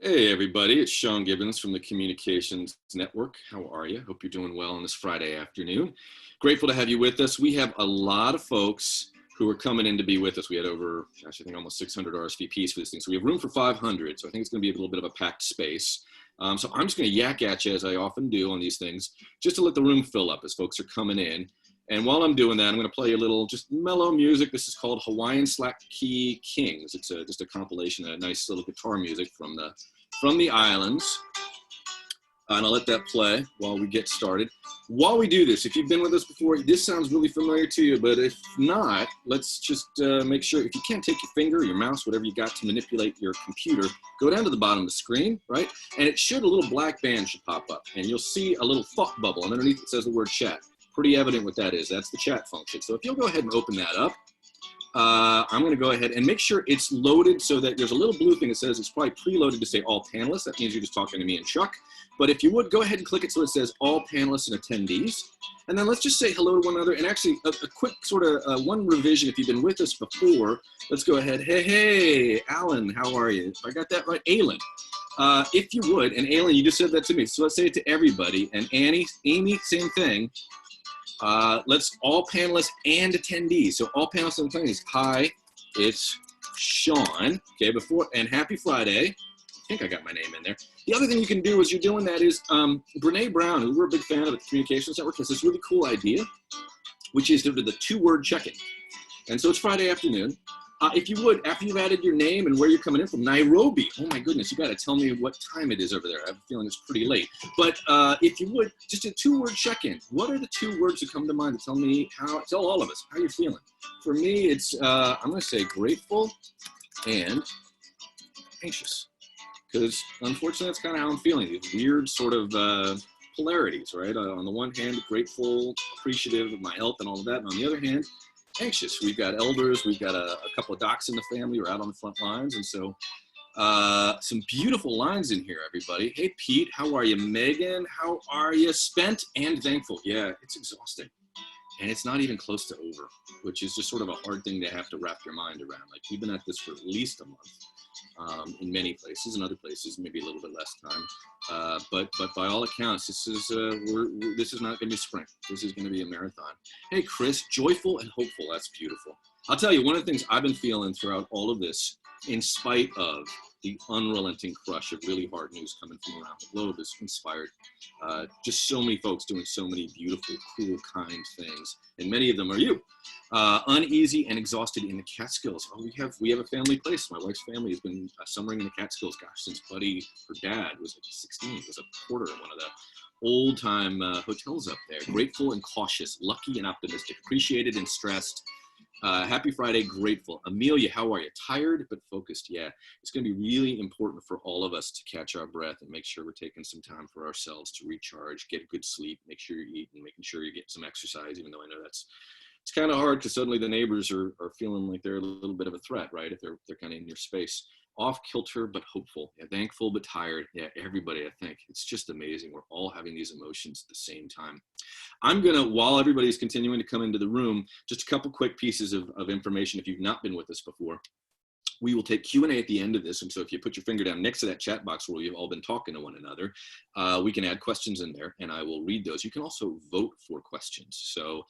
Hey everybody, it's Sean Gibbons from the Communications Network. How are you? Hope you're doing well on this Friday afternoon. Grateful to have you with us. We have a lot of folks who are coming in to be with us. We had over, gosh, I think almost 600 RSVPs for this thing. So we have room for 500. So I think it's going to be a little bit of a packed space. So I'm just going to yak at you as I often do on these things, just to let the room fill up as folks are coming in. And while I'm doing that, I'm going to play a little just mellow music. This is called Hawaiian Slack Key Kings. It's just a compilation of nice little guitar music from the islands. And I'll let that play while we get started. While we do this, if you've been with us before, this sounds really familiar to you, but if not, let's just make sure, if you can't take your finger, your mouse, whatever you got to manipulate your computer, go down to the bottom of the screen, right? And it should, a little black band should pop up, and you'll see a little thought bubble, and underneath it says the word chat. Pretty evident what that is. That's the chat function. So if you'll go ahead and open that up, I'm going to go ahead and make sure it's loaded so that there's a little blue thing that says it's probably preloaded to say all panelists. That means you're just talking to me and Chuck. But if you would, go ahead and click it so it says all panelists and attendees. And then let's just say hello to one another. And actually, a quick sort of one revision, if you've been with us before, let's go ahead. Hey, Alan, how are you? If I got that right, Alan. If you would, and Alan, you just said that to me. So let's say it to everybody. And Amy, same thing. Let's all panelists and attendees. So all panelists and attendees. Hi, it's Sean. Okay, and happy Friday. I think I got my name in there. The other thing you can do as you're doing that is Brene Brown, who we're a big fan of at the Communications Network, has this really cool idea, which is to do the 2-word check-in. And so it's Friday afternoon. If you would, after you've added your name and where you're coming in from, Nairobi. Oh my goodness, you got to tell me what time it is over there. I have a feeling it's pretty late. But if you would, just a 2-word check-in. What are the 2 words that come to mind to tell all of us how you're feeling? For me, it's, I'm going to say grateful and anxious. Because unfortunately, that's kind of how I'm feeling. These weird sort of polarities, right? On the one hand, grateful, appreciative of my health and all of that. And on the other hand, anxious. We've got elders, we've got a couple of docs in the family who are out on the front lines. And so some beautiful lines in here, everybody. Hey, Pete, how are you? Megan, how are you? Spent and thankful. Yeah, it's exhausting. And it's not even close to over, which is just sort of a hard thing to have to wrap your mind around. Like, we've been at this for at least a month. In many places, in other places, maybe a little bit less time. But by all accounts, this is not going to be sprint. This is going to be a marathon. Hey, Chris, joyful and hopeful. That's beautiful. I'll tell you, one of the things I've been feeling throughout all of this, in spite of the unrelenting crush of really hard news coming from around the globe, is inspired. Just so many folks doing so many beautiful, cool, kind things, and many of them are you. Uneasy and exhausted in the Catskills. Oh, we have a family place. My wife's family has been summering in the Catskills, gosh, since Buddy, her dad, was like 16. Was a porter at one of the old-time hotels up there. Grateful and cautious, lucky and optimistic, appreciated and stressed. Happy Friday, grateful. Amelia, how are you? Tired but focused. Yeah, it's going to be really important for all of us to catch our breath and make sure we're taking some time for ourselves to recharge, get good sleep, make sure you're eating, making sure you get some exercise, even though I know it's kind of hard because suddenly the neighbors are feeling like they're a little bit of a threat, right? If they're kind of in your space. Off kilter but hopeful. Yeah, thankful but tired. Yeah, everybody, I think. It's just amazing. We're all having these emotions at the same time. I'm going to, while everybody's continuing to come into the room, just a couple quick pieces of information if you've not been with us before. We will take Q&A at the end of this, and so if you put your finger down next to that chat box where you've all been talking to one another, we can add questions in there, and I will read those. You can also vote for questions, so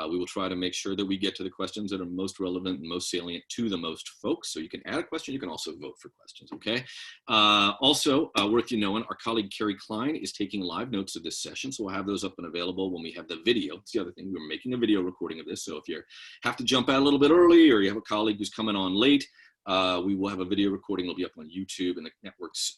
we will try to make sure that we get to the questions that are most relevant and most salient to the most folks. So you can add a question, you can also vote for questions, okay? Also, worth you knowing, our colleague Carrie Klein is taking live notes of this session, so we'll have those up and available when we have the video. It's the other thing, we're making a video recording of this, so if you have to jump out a little bit early or you have a colleague who's coming on late, we will have a video recording. It'll be up on YouTube and the network's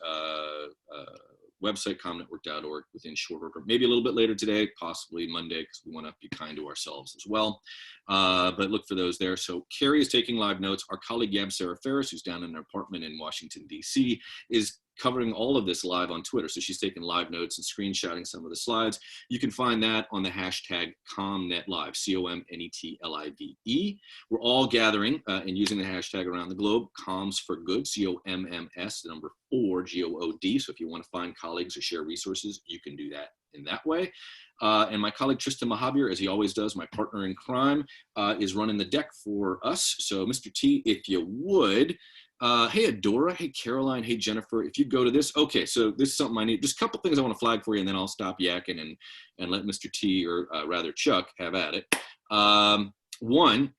website, comnetwork.org, within short order. Maybe a little bit later today, possibly Monday, because we want to be kind to ourselves as well. But look for those there. So Carrie is taking live notes. Our colleague Gab Sarah Ferris, who's down in an apartment in Washington, D.C., is covering all of this live on Twitter. So she's taking live notes and screenshotting some of the slides. You can find that on the hashtag ComNetLive, COMNETLIVE. We're all gathering and using the hashtag around the globe, comms for good, COMMS, the number 4, GOOD. So if you want to find colleagues or share resources, you can do that in that way. And my colleague Tristan Mahabir, as he always does, my partner in crime, is running the deck for us. So Mr. T, if you would, Hey, Adora. Hey, Caroline. Hey, Jennifer. If you go to this, okay, so this is something I need. Just a couple things I want to flag for you, and then I'll stop yakking and let Mr. T, or rather Chuck, have at it. One,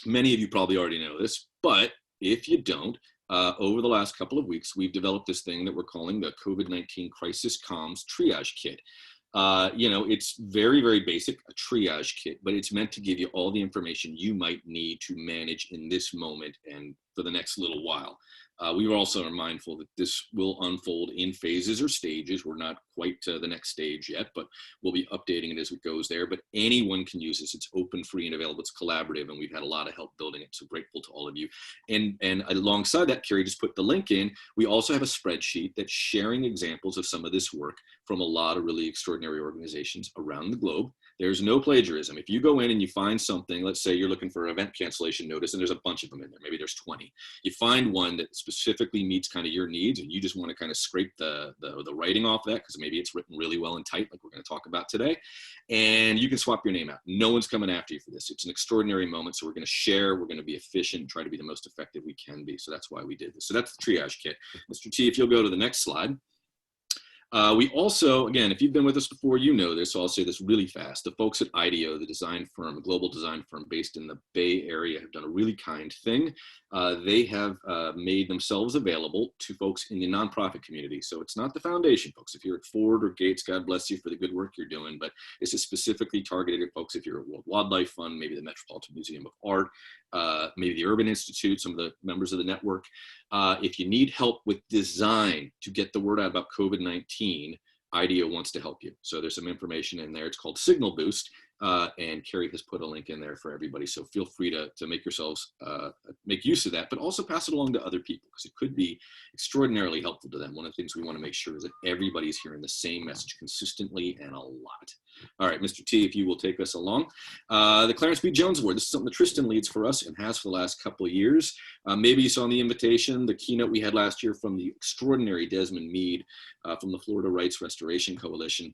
many of you probably already know this, but if you don't, over the last couple of weeks, we've developed this thing that we're calling the COVID-19 Crisis Comms Triage Kit. It's very, very basic, a triage kit, but it's meant to give you all the information you might need to manage in this moment and for the next little while. We also are mindful that this will unfold in phases or stages. We're not quite to the next stage yet, but we'll be updating it as it goes there. But anyone can use this. It's open, free, and available. It's collaborative, and we've had a lot of help building it. So grateful to all of you. And alongside that, Carrie just put the link in. We also have a spreadsheet that's sharing examples of some of this work from a lot of really extraordinary organizations around the globe. There's no plagiarism. If you go in and you find something, let's say you're looking for an event cancellation notice, and there's a bunch of them in there, maybe there's 20. You find one that specifically meets kind of your needs, and you just want to kind of scrape the writing off that because maybe it's written really well and tight, like we're going to talk about today, and you can swap your name out. No one's coming after you for this. It's an extraordinary moment, so we're going to share, we're going to be efficient, and try to be the most effective we can be. So that's why we did this. So that's the triage kit. Mr. T, if you'll go to the next slide. We also, again, if you've been with us before, you know this, so I'll say this really fast. The folks at IDEO, the design firm, global design firm based in the Bay Area, have done a really kind thing. They have made themselves available to folks in the nonprofit community. So it's not the foundation folks. If you're at Ford or Gates, God bless you for the good work you're doing, but this is specifically targeted at folks if you're at World Wildlife Fund, maybe the Metropolitan Museum of Art, maybe the Urban Institute, some of the members of the network. If you need help with design to get the word out about COVID-19, IDEO wants to help you. So there's some information in there. It's called Signal Boost, and Carrie has put a link in there for everybody. So feel free to make yourselves, make use of that, but also pass it along to other people because it could be extraordinarily helpful to them. One of the things we want to make sure is that everybody's hearing the same message consistently and a lot. All right, Mr. T, if you will take us along. The Clarence B. Jones Award. This is something that Tristan leads for us and has for the last couple of years. Maybe you saw in the invitation, the keynote we had last year from the extraordinary Desmond Meade from the Florida Rights Restoration Coalition.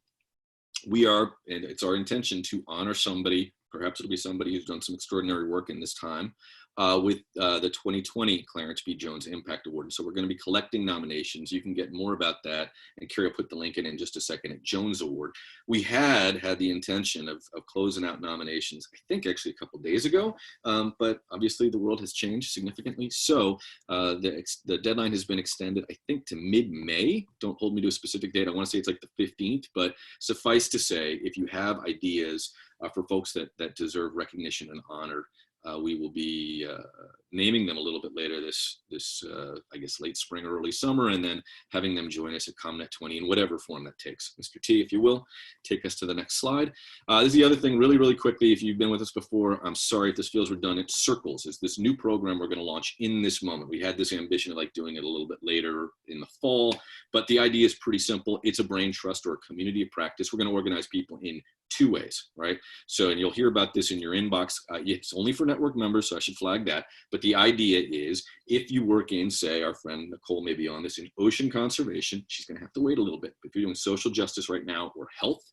We are, and it's our intention to honor somebody, perhaps it'll be somebody who's done some extraordinary work in this time, with the 2020 Clarence B. Jones Impact Award. And so we're going to be collecting nominations. You can get more about that, and Carrie will put the link in just a second, at Jones Award. We had the intention of closing out nominations, I think actually a couple of days ago, but obviously the world has changed significantly. So the deadline has been extended, I think, to mid-May. Don't hold me to a specific date. I want to say it's like the 15th, but suffice to say, if you have ideas for folks that deserve recognition and honor, we will be naming them a little bit later this I guess late spring or early summer, and then having them join us at ComNet 20 in whatever form that takes. Mr. T, if you will, take us to the next slide. This is the other thing really, really quickly. If you've been with us before, I'm sorry if this feels redundant. Circles is this new program we're going to launch in this moment. We had this ambition of like doing it a little bit later in the fall, but the idea is pretty simple. It's a brain trust or a community of practice. We're going to organize people in two ways, right? So, and you'll hear about this in your inbox. It's only for network members, so I should flag that. But the idea is, if you work in, say, our friend Nicole may be on this, in ocean conservation, she's going to have to wait a little bit. If you're doing social justice right now or health,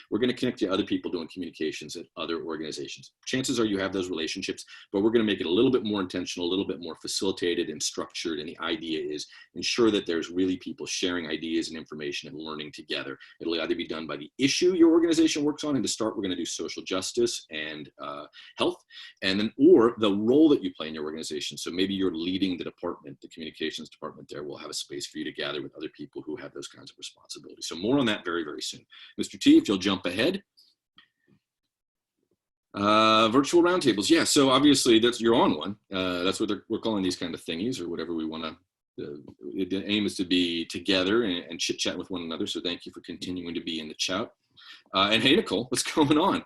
we're going to connect you to other people doing communications at other organizations. Chances are you have those relationships, but we're going to make it a little bit more intentional, a little bit more facilitated and structured. And the idea is ensure that there's really people sharing ideas and information and learning together. It'll either be done by the issue your organization works on, and to start, we're going to do social justice and health, and then, or the role that you play in your organization. So maybe you're leading the department, the communications department there. We'll have a space for you to gather with other people who have those kinds of responsibilities. So more on that very, very soon. Mr. T, if you'll jump ahead. Virtual roundtables. Yeah, so obviously you're on one. That's what we're calling these kind of thingies, or whatever we want to. The aim is to be together and chit chat with one another. So thank you for continuing to be in the chat. And hey, Nicole, what's going on?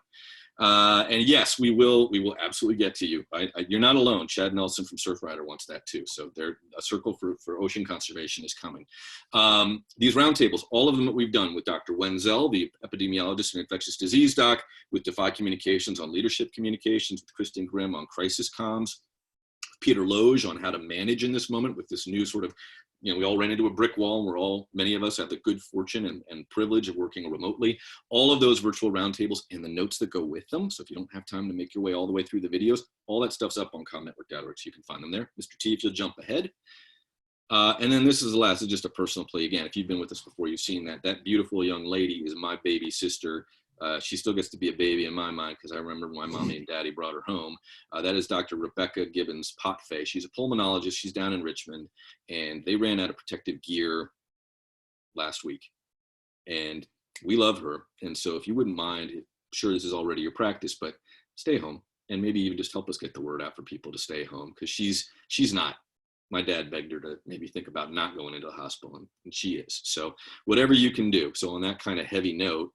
And yes, we will absolutely get to you. You're not alone. Chad Nelson from Surfrider wants that too. So a circle for ocean conservation is coming. These roundtables, all of them that we've done with Dr. Wenzel, the epidemiologist and infectious disease doc, with Defy Communications on leadership communications, with Kristen Grimm on crisis comms, Peter Loge on how to manage in this moment with this new sort of, we all ran into a brick wall. Many of us have the good fortune and privilege of working remotely. All of those virtual roundtables and the notes that go with them. So if you don't have time to make your way all the way through the videos, all that stuff's up on comnetwork.org, so you can find them there. Mr. T, if you'll jump ahead. And then this is the last, it's just a personal plea. Again, if you've been with us before, you've seen that beautiful young lady is my baby sister. She still gets to be a baby in my mind because I remember when my mommy and daddy brought her home. That is Dr. Rebecca Gibbons Potfay. She's a pulmonologist. She's down in Richmond, and they ran out of protective gear last week. And we love her. And so if you wouldn't mind, I'm sure this is already your practice, but stay home and maybe even just help us get the word out for people to stay home, because she's not. My dad begged her to maybe think about not going into the hospital, and she is. So whatever you can do. So on that kind of heavy note,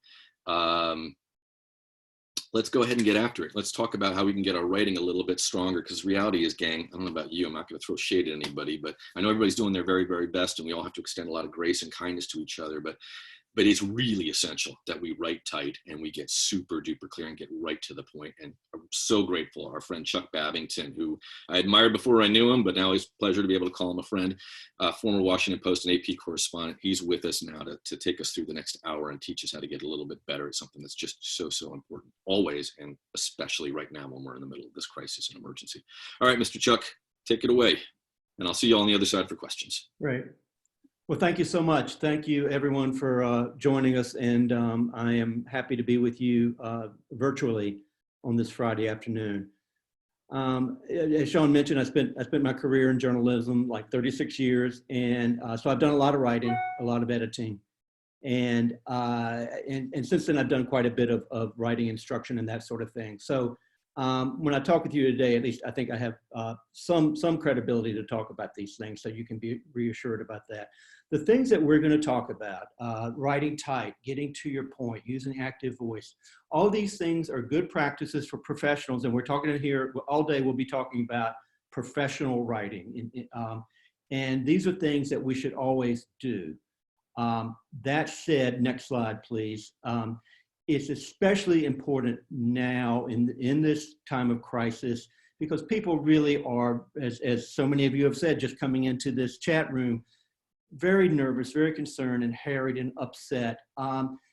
let's go ahead and get after it. Let's talk about how we can get our writing a little bit stronger, because reality is, gang, I don't know about you, I'm not going to throw shade at anybody, but I know everybody's doing their very, very best, and we all have to extend a lot of grace and kindness to each other, but it's really essential that we write tight and we get super duper clear and get right to the point. And I'm so grateful. Our friend Chuck Babington, who I admired before I knew him, but now it's a pleasure to be able to call him a friend, former Washington Post and AP correspondent. He's with us now to take us through the next hour and teach us how to get a little bit better at something that's just so important, always, and especially right now when we're in the middle of this crisis and emergency. All right, Mr. Chuck, take it away. And I'll see you all on the other side for questions. Right. Well, thank you so much. Thank you, everyone, for joining us. And I am happy to be with you virtually on this Friday afternoon. As Sean mentioned, I spent my career in journalism, like 36 years. And so I've done a lot of writing, a lot of editing. And since then, I've done quite a bit of writing instruction and that sort of thing. So when I talk with you today, at least I think I have some credibility to talk about these things, so you can be reassured about that. The things that we're going to talk about, writing tight, getting to your point, using active voice, all these things are good practices for professionals, and we're talking here all day. We'll be talking about professional writing, and these are things that we should always do. That said, next slide, please. It's especially important now in this time of crisis, because people really are, as so many of you have said, just coming into this chat room, very nervous, very concerned and harried and upset.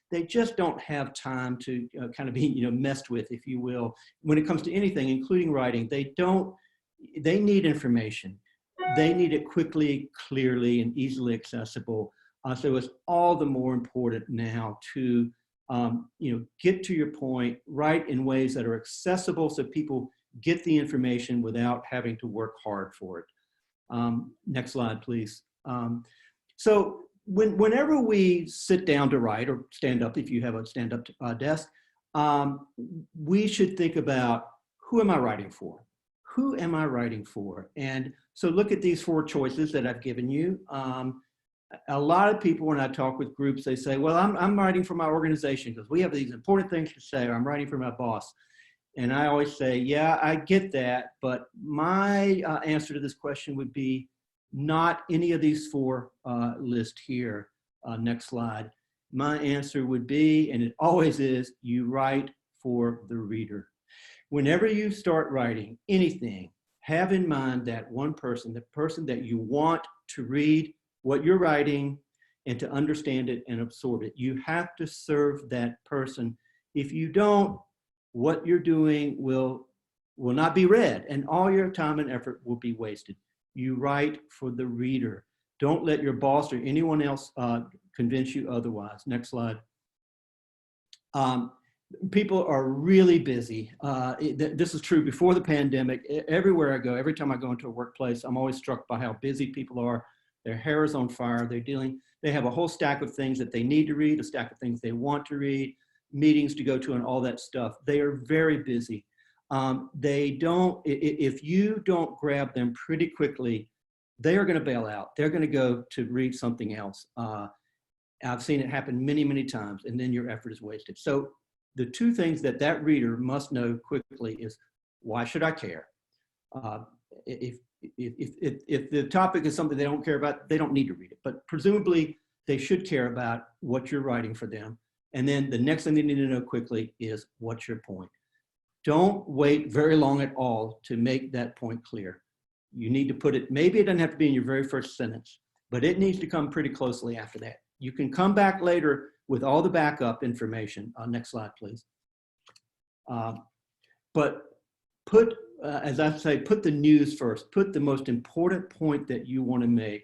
They just don't have time to kind of be, messed with, if you will, when it comes to anything, including writing. They need information. They need it quickly, clearly, and easily accessible. So it's all the more important now to get to your point, write in ways that are accessible so people get the information without having to work hard for it. Next slide, please. So whenever we sit down to write, or stand up if you have a stand-up desk, we should think about, who am I writing for? Who am I writing for? And so look at these 4 choices that I've given you. A lot of people, when I talk with groups, they say, well, I'm writing for my organization because we have these important things to say, or I'm writing for my boss. And I always say, yeah, I get that, but my answer to this question would be not any of these 4 lists here. Next slide. My answer would be, and it always is, you write for the reader. Whenever you start writing anything, have in mind that one person, the person that you want to read what you're writing and to understand it and absorb it. You have to serve that person. If you don't, what you're doing will not be read, and all your time and effort will be wasted. You write for the reader. Don't let your boss or anyone else convince you otherwise. Next slide. People are really busy. This is true before the pandemic. Everywhere I go, every time I go into a workplace, I'm always struck by how busy people are. Their hair is on fire. They have a whole stack of things that they need to read, a stack of things they want to read, meetings to go to, and all that stuff. They are very busy. If you don't grab them pretty quickly, they are going to bail out. They're going to go to read something else. I've seen it happen many, many times, and then your effort is wasted. So the 2 things that reader must know quickly is, why should I care? If the topic is something they don't care about, they don't need to read it. But presumably, they should care about what you're writing for them. And then the next thing they need to know quickly is, what's your point? Don't wait very long at all to make that point clear. You need to put it, maybe it doesn't have to be in your very first sentence, but it needs to come pretty closely after that. You can come back later with all the backup information. Next slide, please. But put, as I say, put the news first. Put the most important point that you want to make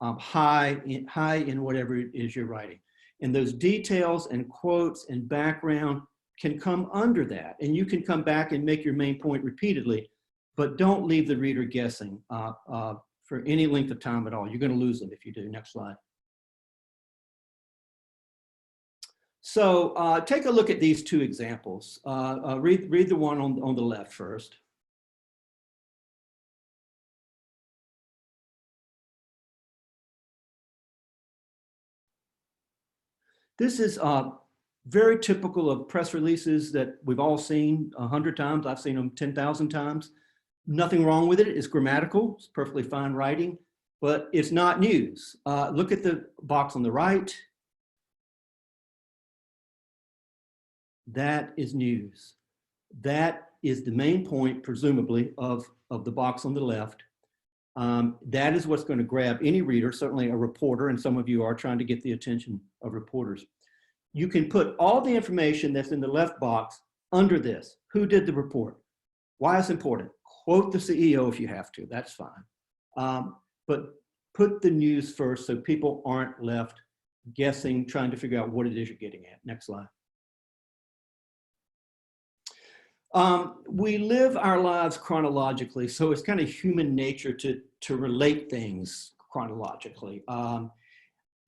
high in whatever it is you're writing. And those details and quotes and background can come under that. And you can come back and make your main point repeatedly, but don't leave the reader guessing for any length of time at all. You're going to lose them if you do. Next slide. So take a look at these two examples. Read the one on the left first. This is very typical of press releases that we've all seen 100 times. I've seen them 10,000 times. Nothing wrong with it. It's grammatical. It's perfectly fine writing, but it's not news. Look at the box on the right. That is news. That is the main point, presumably, of the box on the left. That is what's going to grab any reader, certainly a reporter, and some of you are trying to get the attention of reporters. You can put all the information that's in the left box under this. Who did the report? Why it's important? Quote the CEO if you have to, that's fine. But put the news first so people aren't left guessing, trying to figure out what it is you're getting at. Next slide. We live our lives chronologically, so it's kind of human nature to relate things chronologically.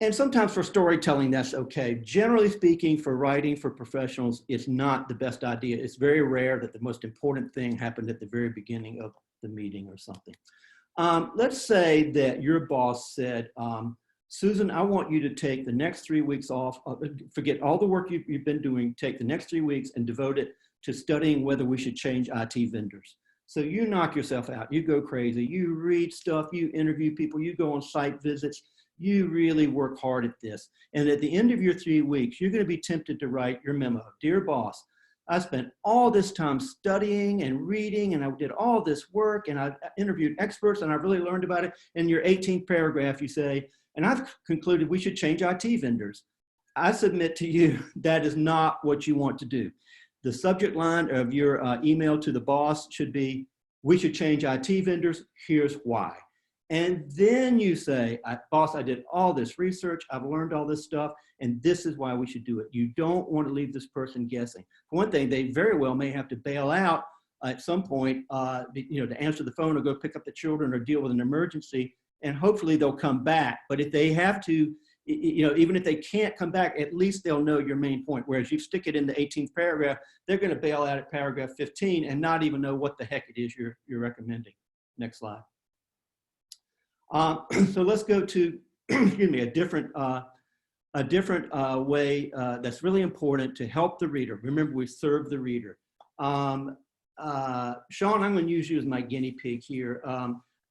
And sometimes for storytelling, that's okay. Generally speaking, for writing for professionals, it's not the best idea. It's very rare that the most important thing happened at the very beginning of the meeting or something. Let's say that your boss said, Susan, I want you to take the next 3 weeks off, forget all the work you've been doing, take the next 3 weeks and devote it to studying whether we should change IT vendors. So you knock yourself out, you go crazy, you read stuff, you interview people, you go on site visits, you really work hard at this. And at the end of your 3 weeks, you're gonna be tempted to write your memo. Dear boss, I spent all this time studying and reading, and I did all this work, and I interviewed experts, and I really learned about it. In your 18th paragraph, you say, and I've concluded we should change IT vendors. I submit to you that is not what you want to do. The subject line of your email to the boss should be, we should change IT vendors, here's why. And then you say, boss, I did all this research, I've learned all this stuff, and this is why we should do it. You don't want to leave this person guessing. For one thing, they very well may have to bail out at some point, to answer the phone or go pick up the children or deal with an emergency, and hopefully they'll come back. But if they have to, even if they can't come back, at least they'll know your main point. Whereas you stick it in the 18th paragraph, they're going to bail out at paragraph 15 and not even know what the heck it is you're recommending. Next slide. So let's go to, excuse me, a different way that's really important to help the reader. Remember, we serve the reader. Sean, I'm going to use you as my guinea pig here.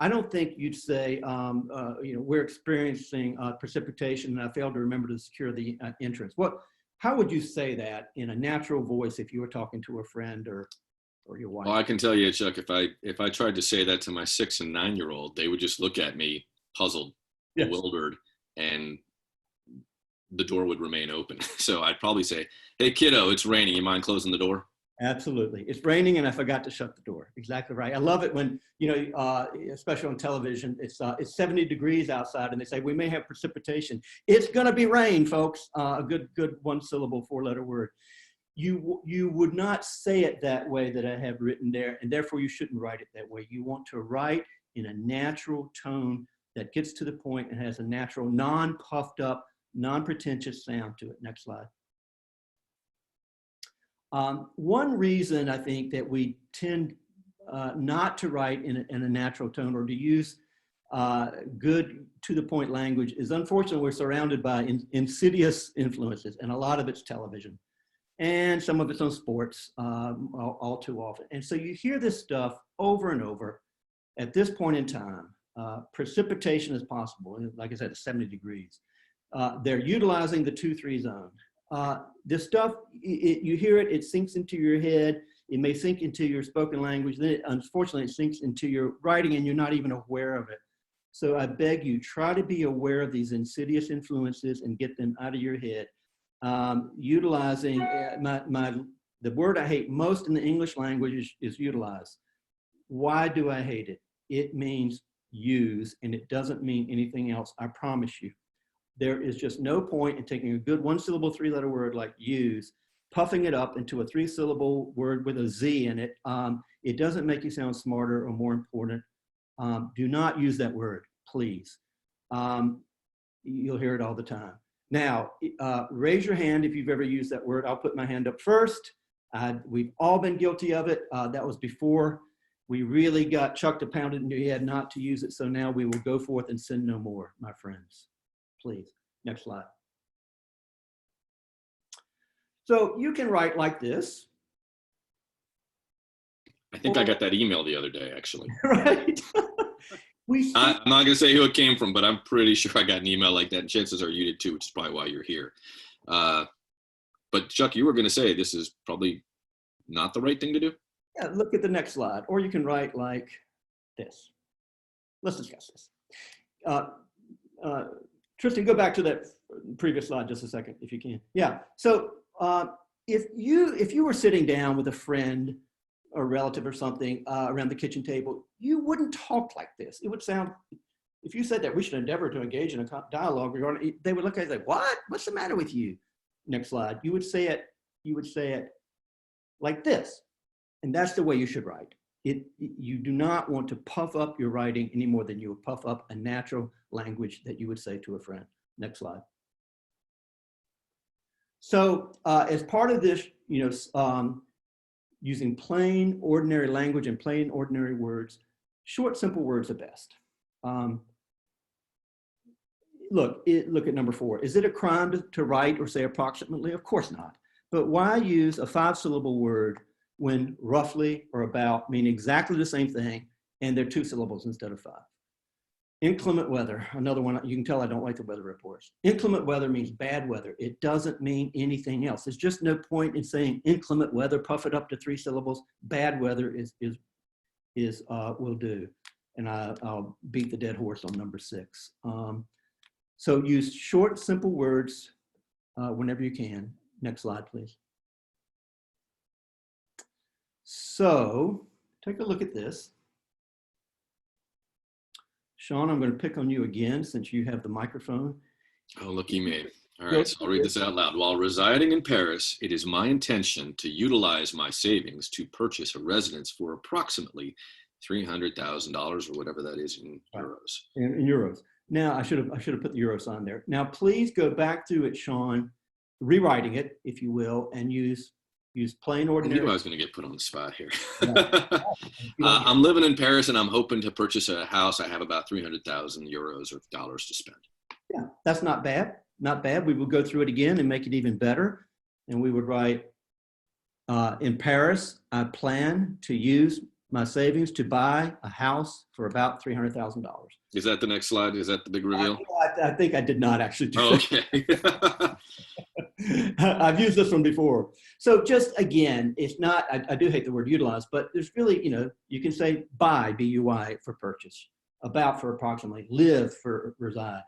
I don't think you'd say, we're experiencing precipitation and I failed to remember to secure the entrance. How would you say that in a natural voice if you were talking to a friend or your wife? Well, I can tell you, Chuck, if I tried to say that to my 6 and 9-year-old, they would just look at me puzzled, yes, bewildered, and the door would remain open. So I'd probably say, hey, kiddo, it's raining. You mind closing the door? Absolutely. It's raining and I forgot to shut the door. Exactly right. I love it when, especially on television, it's 70 degrees outside and they say, we may have precipitation. It's going to be rain, folks. A good 1-syllable 4-letter word. You would not say it that way that I have written there, and therefore you shouldn't write it that way. You want to write in a natural tone that gets to the point and has a natural, non-puffed up, non-pretentious sound to it. Next slide. One reason I think that we tend not to write in a natural tone or to use good to the point language is, unfortunately, we're surrounded by insidious influences, and a lot of it's television and some of it's on sports all too often. And so you hear this stuff over and over. At this point in time, precipitation is possible. And like I said, it's 70 degrees. They're utilizing the 2-3 zone. This stuff, you hear it, it sinks into your head. It may sink into your spoken language. Then unfortunately, it sinks into your writing and you're not even aware of it. So I beg you, try to be aware of these insidious influences and get them out of your head. Utilizing the word I hate most in the English language is utilize. Why do I hate it? It means use, and it doesn't mean anything else, I promise you. There is just no point in taking a good one-syllable, three-letter word like use, puffing it up into a three-syllable word with a Z in it. It doesn't make you sound smarter or more important. Do not use that word, please. You'll hear it all the time. Now, raise your hand if you've ever used that word. I'll put my hand up first. We've all been guilty of it. That was before we really got chucked and pounded in your head not to use it. So now we will go forth and sin no more, my friends. Please, next slide. So you can write like this. I think I got that email the other day, actually. Right. I'm not going to say who it came from, but I'm pretty sure I got an email like that. And chances are you did too, which is probably why you're here. But Chuck, you were going to say this is probably not the right thing to do. Yeah, look at the next slide. Or you can write like this. Let's discuss this. Tristan, go back to that previous slide just a second, if you can. Yeah. So if you were sitting down with a friend or relative or something around the kitchen table, you wouldn't talk like this. It would sound, if you said that we should endeavor to engage in a dialogue regarding, they would look at you like, what? What's the matter with you? Next slide. You would say it like this. And that's the way you should write. You do not want to puff up your writing any more than you would puff up a natural language that you would say to a friend. Next slide. So as part of this, using plain, ordinary language and plain, ordinary words, short, simple words are best. Look at number 4. Is it a crime to write or say approximately? Of course not. But why use a 5-syllable word when roughly or about mean exactly the same thing and they're 2 syllables instead of 5? Inclement weather, another one. You can tell I don't like the weather reports. Inclement weather means bad weather. It doesn't mean anything else. There's just no point in saying inclement weather, puff it up to 3 syllables. Bad weather will do. And I'll beat the dead horse on number 6. So use short, simple words whenever you can. Next slide, please. So take a look at this. Sean, I'm going to pick on you again since you have the microphone. Oh, looky me. All right, so I'll read this out loud. While residing in Paris, it is my intention to utilize my savings to purchase a residence for approximately $300,000 or whatever that is in euros. In euros. Now, I should have put the euro sign there. Now, please go back through it, Sean, rewriting it, if you will, and use plain, ordinary. I knew I was going to get put on the spot here. I'm living in Paris and I'm hoping to purchase a house. I have about 300,000 euros or dollars to spend. Yeah, that's not bad. Not bad. We will go through it again and make it even better. And we would write, in Paris, I plan to use my savings to buy a house for about $300,000. Is that the next slide? Is that the big reveal? I think I did not actually do that. Okay. I've used this one before. So just again, it's not, I do hate the word utilize, but there's really, you can say buy, B-U-Y, for purchase, about for approximately, live for reside.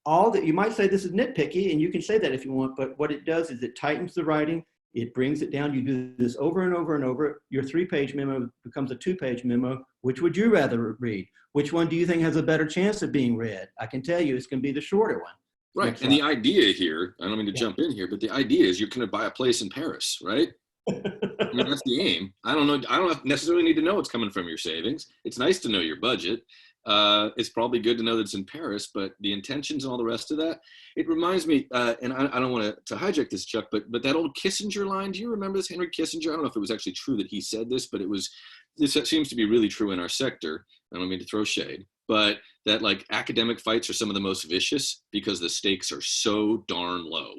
All that you might say this is nitpicky, and you can say that if you want, but what it does is it tightens the writing. It brings it down. You do this over and over and over. Your 3-page memo becomes a 2-page memo. Which would you rather read? Which one do you think has a better chance of being read? I can tell you it's going to be the shorter one. Right. Next and slide. the idea here, I don't mean to jump in here, but the idea is you're going to buy a place in Paris, right? I mean, that's the aim. I don't necessarily need to know what's coming from your savings. It's nice to know your budget. It's probably good to know that it's in Paris, but the intentions and all the rest of that, it reminds me, and I don't want to hijack this, Chuck, but that old Kissinger line, do you remember this, Henry Kissinger? I don't know if it was actually true that he said this, but this seems to be really true in our sector. I don't mean to throw shade, but that like academic fights are some of the most vicious because the stakes are so darn low.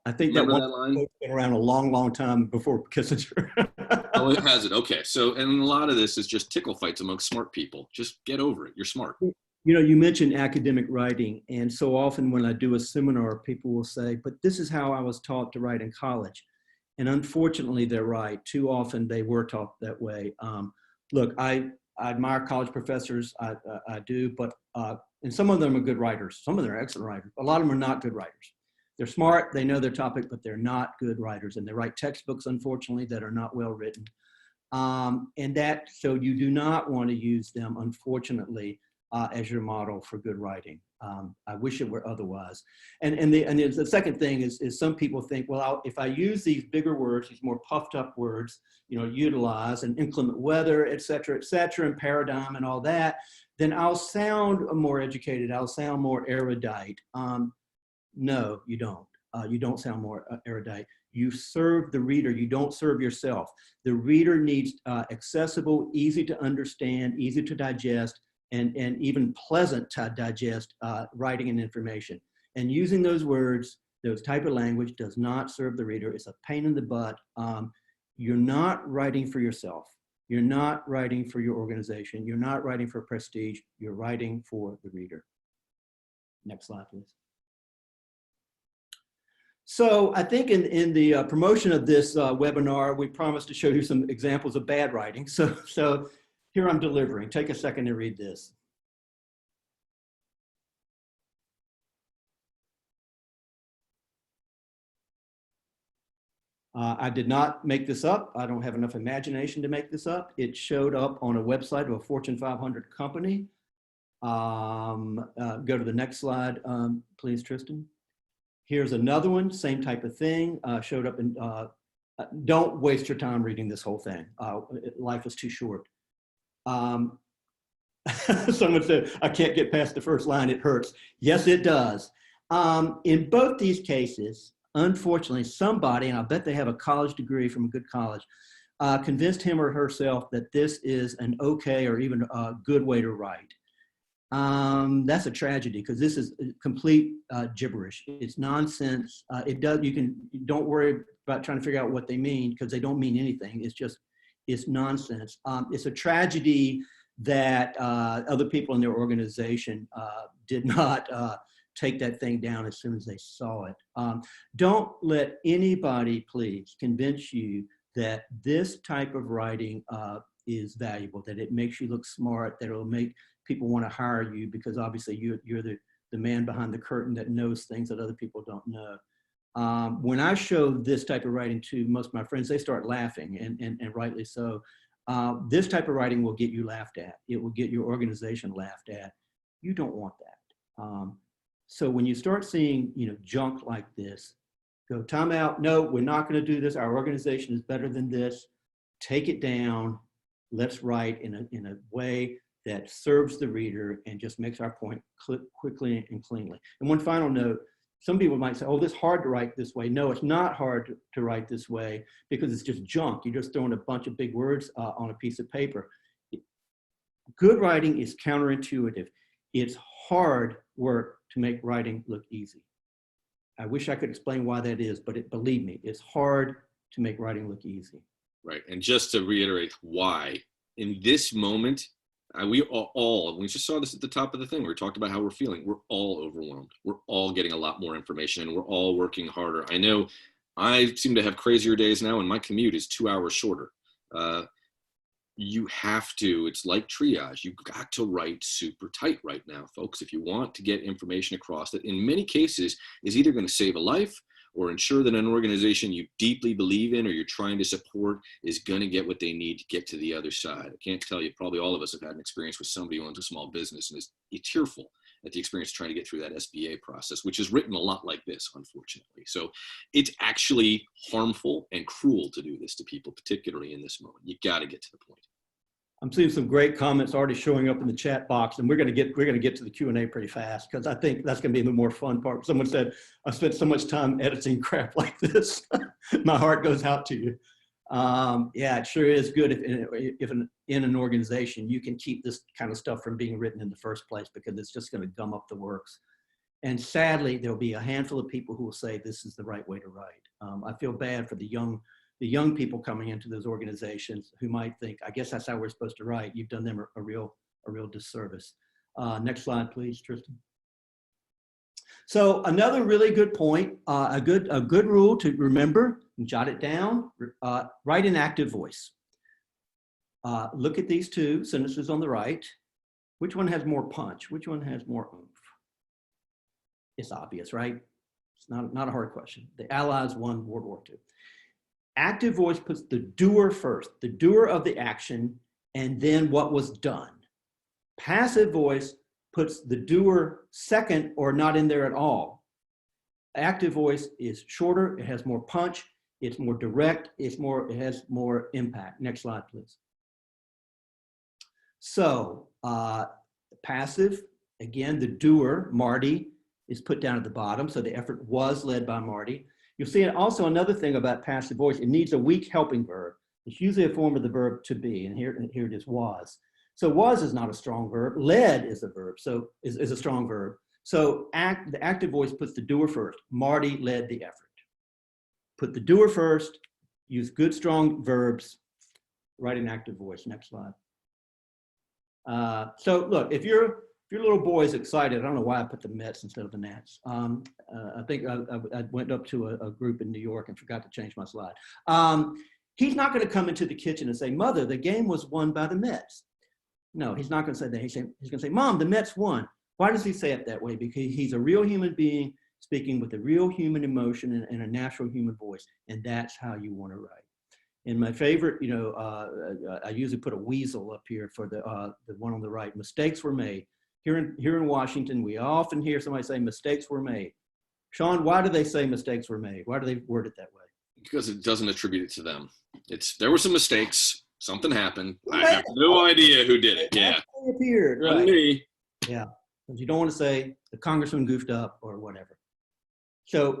I think Remember that one has been around a long, long time before Kissinger. Oh, it has it. Okay. So, and a lot of this is just tickle fights amongst smart people. Just get over it. You're smart. You mentioned academic writing. And so often when I do a seminar, people will say, but this is how I was taught to write in college. And unfortunately, they're right. Too often they were taught that way. Look, I admire college professors, I do, but and some of them are good writers. Some of them are excellent writers. A lot of them are not good writers. They're smart, they know their topic, but they're not good writers. And they write textbooks, unfortunately, that are not well written. So you do not want to use them, unfortunately, as your model for good writing. I wish it were otherwise. And the second thing is some people think, well, if I use these bigger words, these more puffed up words, utilize and inclement weather, et cetera, and paradigm and all that, then I'll sound more educated. I'll sound more erudite. No, you don't. You don't sound more erudite. You serve the reader. You don't serve yourself. The reader needs accessible, easy to understand, easy to digest, and even pleasant to digest writing and information. And using those words, those type of language does not serve the reader. It's a pain in the butt. You're not writing for yourself. You're not writing for your organization. You're not writing for prestige. You're writing for the reader. Next slide, please. So I think in the promotion of this webinar, we promised to show you some examples of bad writing. So here I'm delivering. Take a second to read this. I did not make this up. I don't have enough imagination to make this up. It showed up on a website of a Fortune 500 company. Go to the next slide, please, Tristan. Here's another one, same type of thing, showed up in, don't waste your time reading this whole thing. Life is too short. Someone said, I can't get past the first line, it hurts. Yes, it does. In both these cases, unfortunately, somebody, and I bet they have a college degree from a good college, convinced him or herself that this is an okay or even a good way to write. That's a tragedy because this is complete gibberish. It's nonsense. Don't worry about trying to figure out what they mean because they don't mean anything. It's nonsense. It's a tragedy that other people in their organization did not take that thing down as soon as they saw it. Don't let anybody, please, convince you that this type of writing is valuable, that it makes you look smart, that it'll make people want to hire you because obviously you're the man behind the curtain that knows things that other people don't know. When I show this type of writing to most of my friends, they start laughing and rightly so. This type of writing will get you laughed at. It will get your organization laughed at. You don't want that. So when you start seeing junk like this, go time out. No, we're not going to do this. Our organization is better than this. Take it down. Let's write in a way that serves the reader and just makes our point quickly and cleanly. And one final note, some people might say, oh, this is hard to write this way. No, it's not hard to write this way because it's just junk. You're just throwing a bunch of big words on a piece of paper. Good writing is counterintuitive. It's hard work to make writing look easy. I wish I could explain why that is, but believe me, it's hard to make writing look easy. Right, and just to reiterate why, in this moment, we just saw this at the top of the thing. We talked about how we're feeling. We're all overwhelmed. We're all getting a lot more information and we're all working harder. I know I seem to have crazier days now and my commute is 2 hours shorter. You have to, it's like triage. You've got to write super tight right now, folks, if you want to get information across that in many cases is either going to save a life or ensure that an organization you deeply believe in or you're trying to support is going to get what they need to get to the other side. I can't tell you, probably all of us have had an experience with somebody who owns a small business and is tearful at the experience trying to get through that SBA process, which is written a lot like this, unfortunately. So it's actually harmful and cruel to do this to people, particularly in this moment. You got to get to the point. I'm seeing some great comments already showing up in the chat box, and we're going to get to the Q&A pretty fast because I think that's going to be the more fun part. Someone said, "I spent so much time editing crap like this." My heart goes out to you. Yeah, it sure is good if in an organization you can keep this kind of stuff from being written in the first place because it's just going to gum up the works. And sadly, there'll be a handful of people who will say this is the right way to write. I feel bad for the young people coming into those organizations who might think, I guess that's how we're supposed to write. You've done them a real disservice. Next slide, please, Tristan. So another really good point, a good rule to remember, and jot it down, write in active voice. Look at these two sentences on the right. Which one has more punch? Which one has more oomph? It's obvious, right? It's not a hard question. The Allies won World War II. Active voice puts the doer first, the doer of the action, and then what was done. Passive voice puts the doer second or not in there at all. Active voice is shorter, it has more punch, it's more direct, it has more impact. Next slide, please. So passive, again, the doer, Marty, is put down at the bottom, so the effort was led by Marty. You'll see also another thing about passive voice, it needs a weak helping verb. It's usually a form of the verb to be, and here it is, was. So was is not a strong verb, led is a verb, so is a strong verb. So the active voice puts the doer first. Marty led the effort. Put the doer first, use good strong verbs, write an active voice. Next slide. So look, if your little boy is excited, I don't know why I put the Mets instead of the Nats. I think I went up to a group in New York and forgot to change my slide. He's not going to come into the kitchen and say, "Mother, the game was won by the Mets." No, he's not going to say that. He's going to say, "Mom, the Mets won." Why does he say it that way? Because he's a real human being speaking with a real human emotion and a natural human voice, and that's how you want to write. And my favorite, I usually put a weasel up here for the one on the right. Mistakes were made. Here in Washington, we often hear somebody say mistakes were made. Sean, why do they say mistakes were made? Why do they word it that way? Because it doesn't attribute it to them. There were some mistakes. Something happened. I have no idea who did it. Yeah. It appeared, right? Not me. Yeah. But you don't want to say the congressman goofed up or whatever. So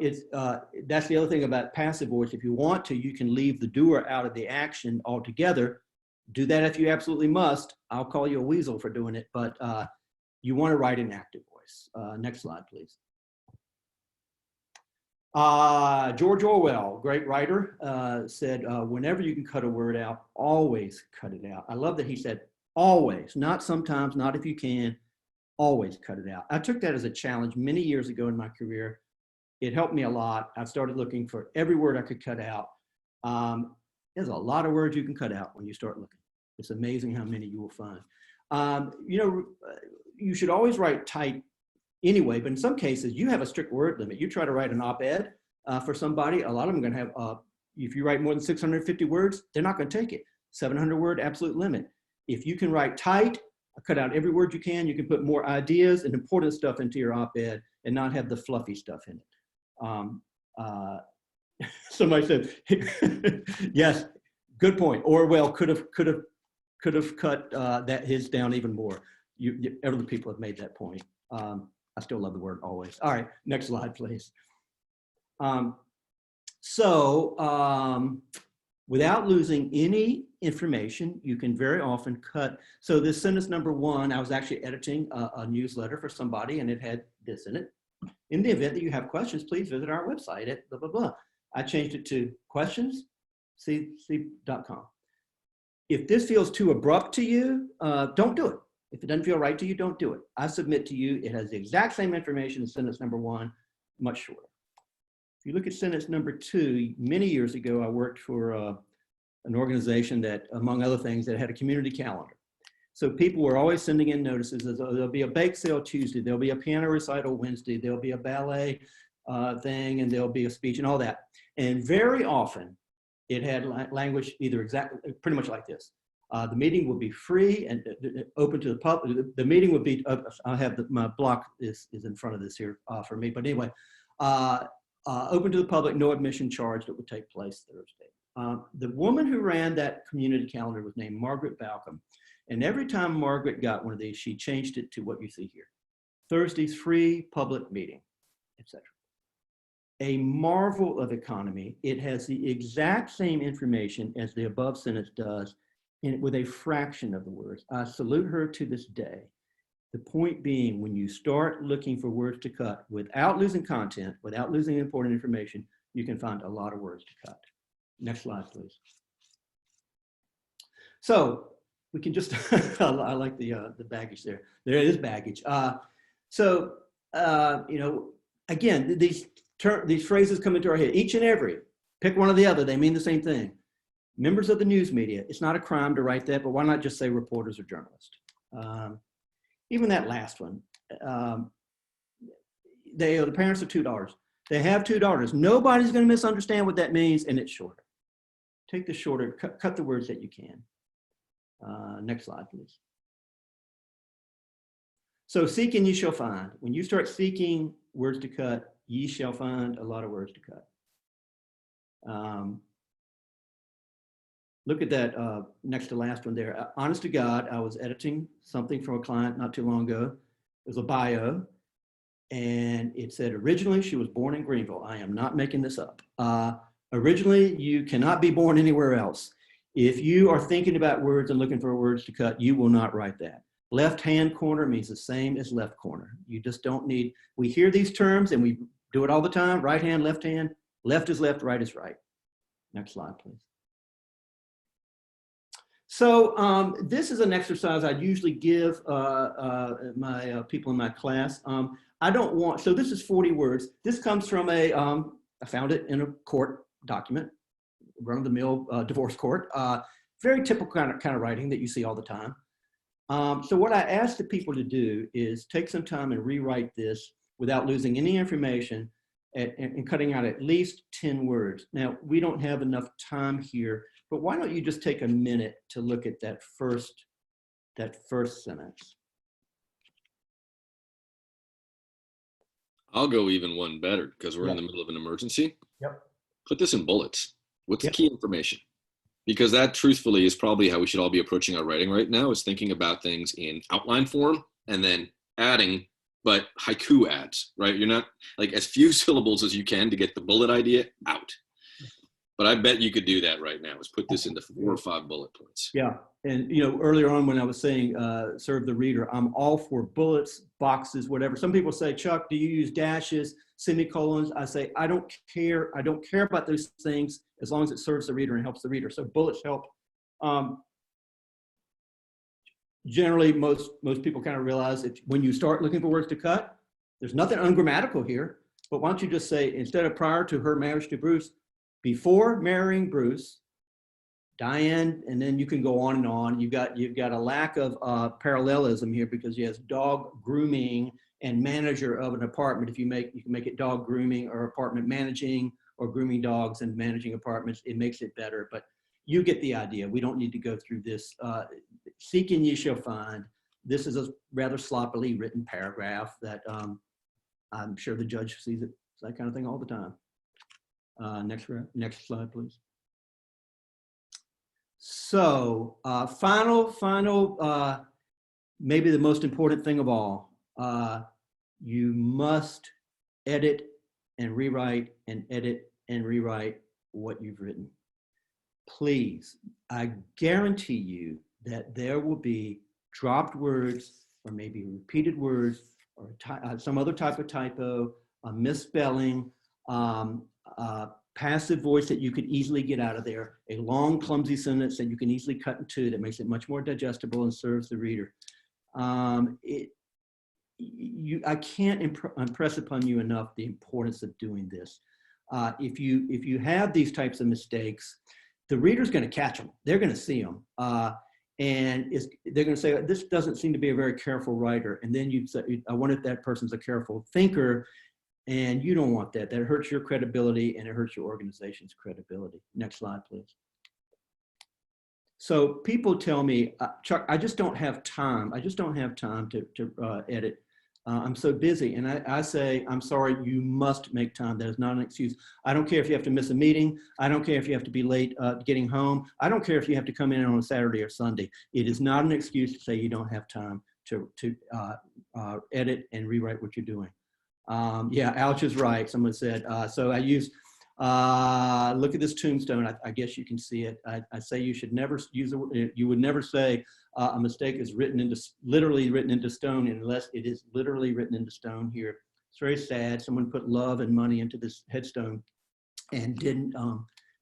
that's the other thing about passive voice. If you want to, you can leave the doer out of the action altogether. Do that if you absolutely must. I'll call you a weasel for doing it, but you want to write in active voice. Next slide, please. George Orwell, great writer, said, whenever you can cut a word out, always cut it out. I love that he said always, not sometimes, not if you can, always cut it out. I took that as a challenge many years ago in my career. It helped me a lot. I started looking for every word I could cut out. There's a lot of words you can cut out when you start looking. It's amazing how many you will find. You should always write tight anyway, but in some cases you have a strict word limit. You try to write an op-ed for somebody, a lot of them are going to have, if you write more than 650 words, they're not going to take it. 700 word absolute limit. If you can write tight, cut out every word you can put more ideas and important stuff into your op-ed and not have the fluffy stuff in it. Somebody said, yes, good point. Orwell could have cut his down even more. Other people have made that point. I still love the word always. All right, next slide, please. Without losing any information, you can very often cut. So this sentence number 1, I was actually editing a newsletter for somebody and it had this in it. In the event that you have questions, please visit our website at blah, blah, blah. I changed it to questions.com. If this feels too abrupt to you, don't do it. If it doesn't feel right to you, don't do it. I submit to you, it has the exact same information as sentence number 1, much shorter. If you look at sentence number 2, many years ago, I worked for an organization that, among other things, that had a community calendar. So people were always sending in notices. There'll be a bake sale Tuesday, there'll be a piano recital Wednesday, there'll be a ballet thing, and there'll be a speech and all that. And very often, it had language either exactly, pretty much like this. The meeting will be free and open to the public. The meeting would be, I have my block is in front of this here for me, but anyway, open to the public, no admission charge that would take place Thursday. The woman who ran that community calendar was named Margaret Balcom. And every time Margaret got one of these, she changed it to what you see here. Thursday's free public meeting, etc. A marvel of economy. It has the exact same information as the above sentence does, and with a fraction of the words. I salute her to this day. The point being, when you start looking for words to cut without losing content, without losing important information, you can find a lot of words to cut. Next slide, please. So we can just, I like the baggage there. There is baggage. again, these phrases come into our head, each and every, pick one or the other, they mean the same thing. Members of the news media, it's not a crime to write that, but why not just say reporters or journalists? Even that last one, the parents of 2 daughters. They have 2 daughters. Nobody's going to misunderstand what that means, and it's shorter. Take the shorter, cut the words that you can. Next slide, please. So seek and ye shall find. When you start seeking words to cut, ye shall find a lot of words to cut. Look at that next to last one there. Honest to God, I was editing something from a client not too long ago. It was a bio, and it said, originally she was born in Greenville. I am not making this up. Originally, you cannot be born anywhere else. If you are thinking about words and looking for words to cut, you will not write that. Left-hand corner means the same as left corner. You just don't need, we hear these terms and we do it all the time, right hand, left is left, right is right. Next slide, please. So this is an exercise I'd usually give my people in my class. I don't want, so this is 40 words. This comes from I found it in a court document, run-of-the-mill divorce court. Very typical kind of writing that you see all the time. So what I ask the people to do is take some time and rewrite this without losing any information and cutting out at least 10 words. Now, we don't have enough time here, but why don't you just take a minute to look at that first sentence? I'll go even one better because we're in the middle of an emergency. Yep. Put this in bullets. What's the key information? Because that truthfully is probably how we should all be approaching our writing right now, is thinking about things in outline form and then adding, but haiku adds, right? You're not like as few syllables as you can to get the bullet idea out. But I bet you could do that right now, is put this into 4 or 5 bullet points. Yeah. And, you know, earlier on when I was saying serve the reader, I'm all for bullets, boxes, whatever. Some people say, Chuck, do you use dashes, semicolons? I say, I don't care. I don't care about those things as long as it serves the reader and helps the reader. So bullets help. Generally, most people kind of realize that when you start looking for words to cut, there's nothing ungrammatical here. But why don't you just say, instead of prior to her marriage to Bruce, before marrying Bruce, Diane, and then you can go on and on. You've got a lack of parallelism here because yes, dog grooming and manager of an apartment. If you can make it dog grooming or apartment managing or grooming dogs and managing apartments, it makes it better. But you get the idea. We don't need to go through this. Seek and ye shall find. This is a rather sloppily written paragraph that I'm sure the judge sees it, that kind of thing all the time. Next slide, please. So final, maybe the most important thing of all, you must edit and rewrite and edit and rewrite what you've written. Please, I guarantee you that there will be dropped words or maybe repeated words or some other type of typo, a misspelling, passive voice that you could easily get out of there, a long, clumsy sentence that you can easily cut in 2 that makes it much more digestible and serves the reader. I can't impress upon you enough the importance of doing this. If you have these types of mistakes, the reader's going to catch them. They're going to see them. And they're going to say, this doesn't seem to be a very careful writer. And then you say, I wonder if that person's a careful thinker. And you don't want that. That hurts your credibility and it hurts your organization's credibility. Next slide, please. So people tell me, Chuck, I just don't have time. I just don't have time to edit. I'm so busy. And I say, I'm sorry, you must make time. That is not an excuse. I don't care if you have to miss a meeting. I don't care if you have to be late getting home. I don't care if you have to come in on a Saturday or Sunday. It is not an excuse to say you don't have time to edit and rewrite what you're doing. Yeah, Ouch is right. Someone said, so I use, look at this tombstone. I guess you can see it. I say you should never use, you would never say a mistake is literally written into stone unless it is literally written into stone here. It's very sad. Someone put love and money into this headstone and didn't,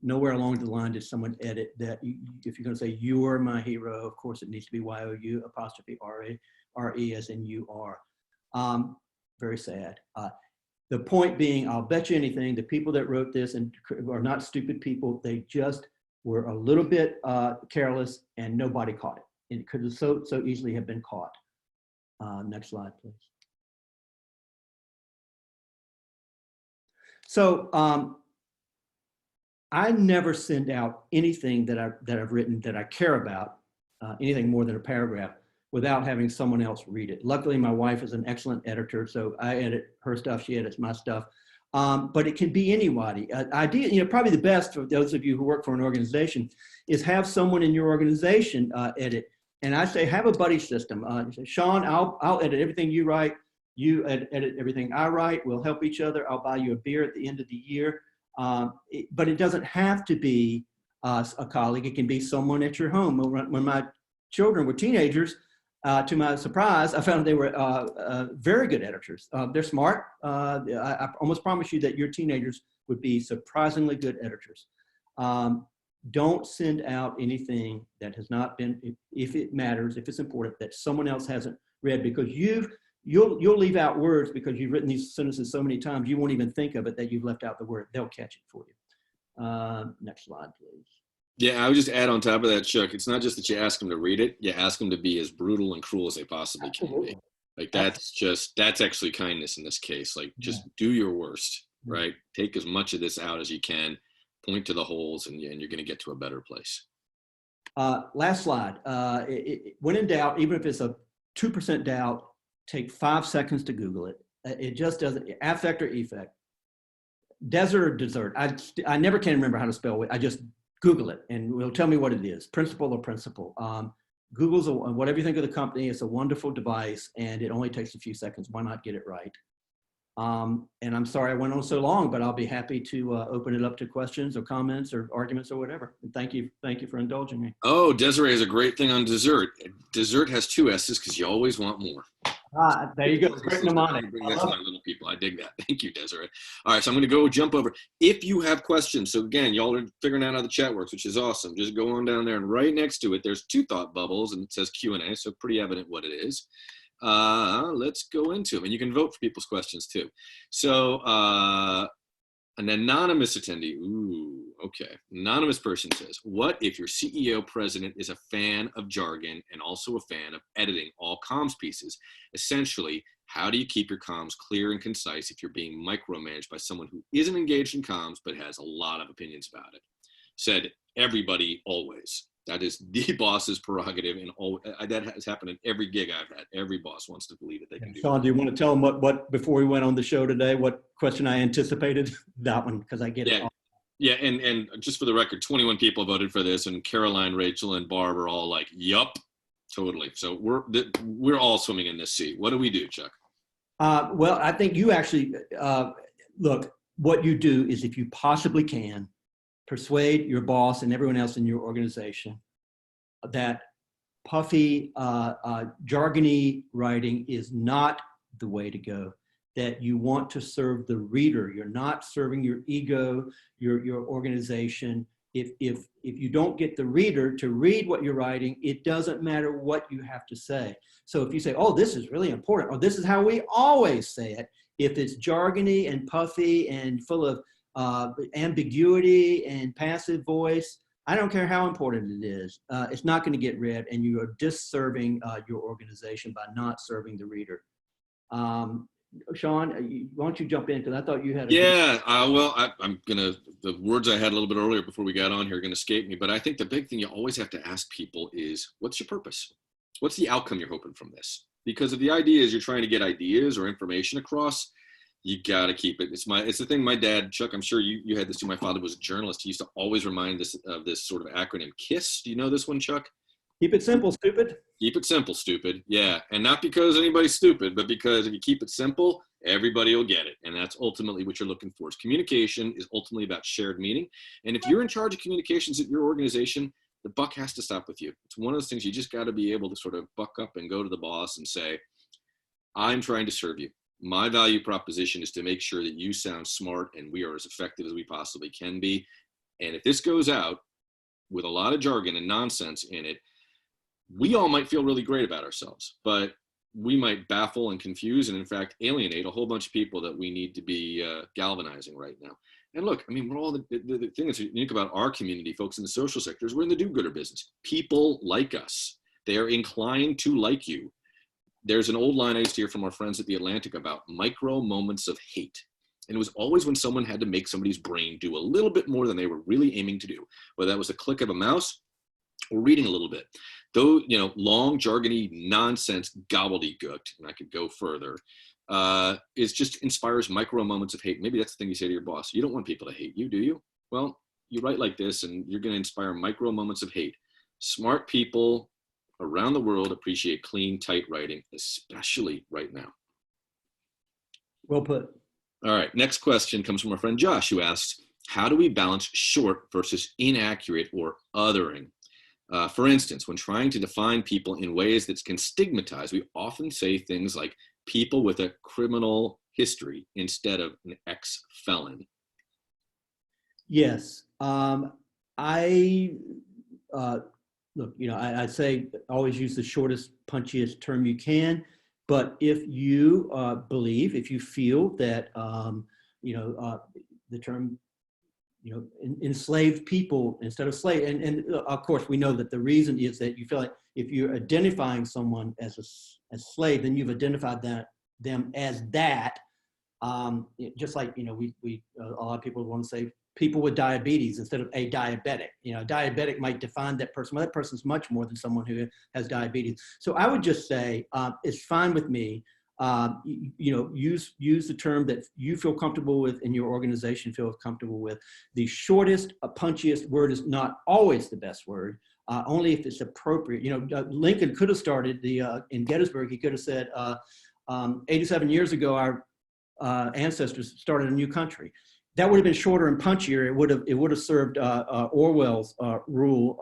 nowhere along the line did someone edit that. If you're going to say you are my hero, of course it needs to be Y-O-U apostrophe R-E as in you are. Very sad. The point being, I'll bet you anything, the people that wrote this and are not stupid people. They just were a little bit careless and nobody caught it. It could have so easily have been caught. Next slide, please. So I never send out anything that I've written that I care about, anything more than a paragraph, without having someone else read it. Luckily, my wife is an excellent editor, so I edit her stuff, she edits my stuff. But it can be anybody. Probably the best for those of you who work for an organization is have someone in your organization edit. And I say, have a buddy system. You say, Sean, I'll edit everything you write. You edit everything I write. We'll help each other. I'll buy you a beer at the end of the year. But it doesn't have to be a colleague. It can be someone at your home. When my children were teenagers, to my surprise, I found they were very good editors. They're smart. I almost promise you that your teenagers would be surprisingly good editors. Don't send out anything that has not been, if it matters, if it's important, that someone else hasn't read, because you'll leave out words because you've written these sentences so many times, you won't even think of it that you've left out the word. They'll catch it for you. Next slide, please. Yeah, I would just add on top of that, Chuck, it's not just that you ask them to read it, you ask them to be as brutal and cruel as they possibly can be. Like that's actually kindness in this case. Like just do your worst, right? Take as much of this out as you can, point to the holes, and you're going to get to a better place. Last slide. When in doubt, even if it's a 2% doubt, take 5 seconds to Google it. It just doesn't, affect or effect. Desert or dessert. I never can remember how to spell it. I just Google it and it'll tell me what it is, principle or principle. Google's, whatever you think of the company, it's a wonderful device and it only takes a few seconds. Why not get it right? And I'm sorry I went on so long, but I'll be happy to open it up to questions or comments or arguments or whatever. And thank you for indulging me. Oh, Desiree has a great thing on dessert. Dessert has 2 S's because you always want more. There you go. Great mnemonic. Bring that to my little people. I dig that. Thank you, Desiree. All right, so I'm going to go jump over. If you have questions, so again, y'all are figuring out how the chat works, which is awesome. Just go on down there, and right next to it, there's 2 thought bubbles, and it says Q&A, so pretty evident what it is. Let's go into them, and you can vote for people's questions too. So an anonymous attendee, ooh, okay. Anonymous person says, what if your CEO president is a fan of jargon and also a fan of editing all comms pieces? Essentially, how do you keep your comms clear and concise if you're being micromanaged by someone who isn't engaged in comms but has a lot of opinions about it? Said everybody always. That is the boss's prerogative, and that has happened in every gig I've had. Every boss wants to believe that they can do. Sean, do you want to tell them what before we went on the show today, what question I anticipated? That one, because I get it. Yeah, and just for the record, 21 people voted for this, and Caroline, Rachel, and Barb are all like, "Yup, totally." So we're all swimming in this sea. What do we do, Chuck? Well, I think you actually look. What you do is, if you possibly can, persuade your boss and everyone else in your organization that puffy, jargony writing is not the way to go, that you want to serve the reader. You're not serving your ego, your organization. If you don't get the reader to read what you're writing, it doesn't matter what you have to say. So if you say, oh, this is really important, or this is how we always say it, if it's jargony and puffy and full of ambiguity and passive voice, I don't care how important it is. It's not going to get read, and you are disserving your organization by not serving the reader. Sean, why don't you jump in, because I thought you had I'm gonna, the words I had a little bit earlier before we got on here are gonna escape me, but I think the big thing you always have to ask people is, what's your purpose? What's the outcome you're hoping from this? Because if the idea is you're trying to get ideas or information across, you got to keep it. It's the thing my dad, Chuck, I'm sure you had this too. My father was a journalist. He used to always remind us of this sort of acronym, KISS. Do you know this one, Chuck? Keep it simple, stupid. Keep it simple, stupid. Yeah. And not because anybody's stupid, but because if you keep it simple, everybody will get it. And that's ultimately what you're looking for. Is communication is ultimately about shared meaning. And if you're in charge of communications at your organization, the buck has to stop with you. It's one of those things you just got to be able to sort of buck up and go to the boss and say, I'm trying to serve you. My value proposition is to make sure that you sound smart and we are as effective as we possibly can be. And if this goes out with a lot of jargon and nonsense in it, we all might feel really great about ourselves, but we might baffle and confuse and in fact alienate a whole bunch of people that we need to be galvanizing right now. And look, I mean, we're all, the thing that's unique about our community, folks in the social sectors, we're in the do-gooder business. People like us. They are inclined to like you. There's an old line I used to hear from our friends at the Atlantic about micro moments of hate. And it was always when someone had to make somebody's brain do a little bit more than they were really aiming to do, whether that was a click of a mouse or reading a little bit. Though, you know, long, jargony, nonsense, gobbledygook, and I could go further, is just inspires micro moments of hate. Maybe that's the thing you say to your boss. You don't want people to hate you, do you? Well, you write like this and you're going to inspire micro moments of hate. Smart people around the world appreciate clean, tight writing, especially right now. Well put. All right, next question comes from our friend Josh, who asks, how do we balance short versus inaccurate or othering? For instance, when trying to define people in ways that can stigmatize, we often say things like people with a criminal history instead of an ex-felon. Yes. Look, you know, I say always use the shortest, punchiest term you can. But if you believe, if you feel that, you know, the term, you know, enslaved people instead of slave, and of course we know that the reason is that you feel like if you're identifying someone as slave, then you've identified them as that. Just like, you know, we a lot of people want to say people with diabetes instead of a diabetic. You know, diabetic might define that person. Well, that person's much more than someone who has diabetes. So I would just say it's fine with me. You know, use the term that you feel comfortable with and your organization feels comfortable with. The shortest, punchiest word is not always the best word, only if it's appropriate. You know, Lincoln could have started in Gettysburg. He could have said, 87 years ago, our ancestors started a new country. That would have been shorter and punchier. It would have served Orwell's rule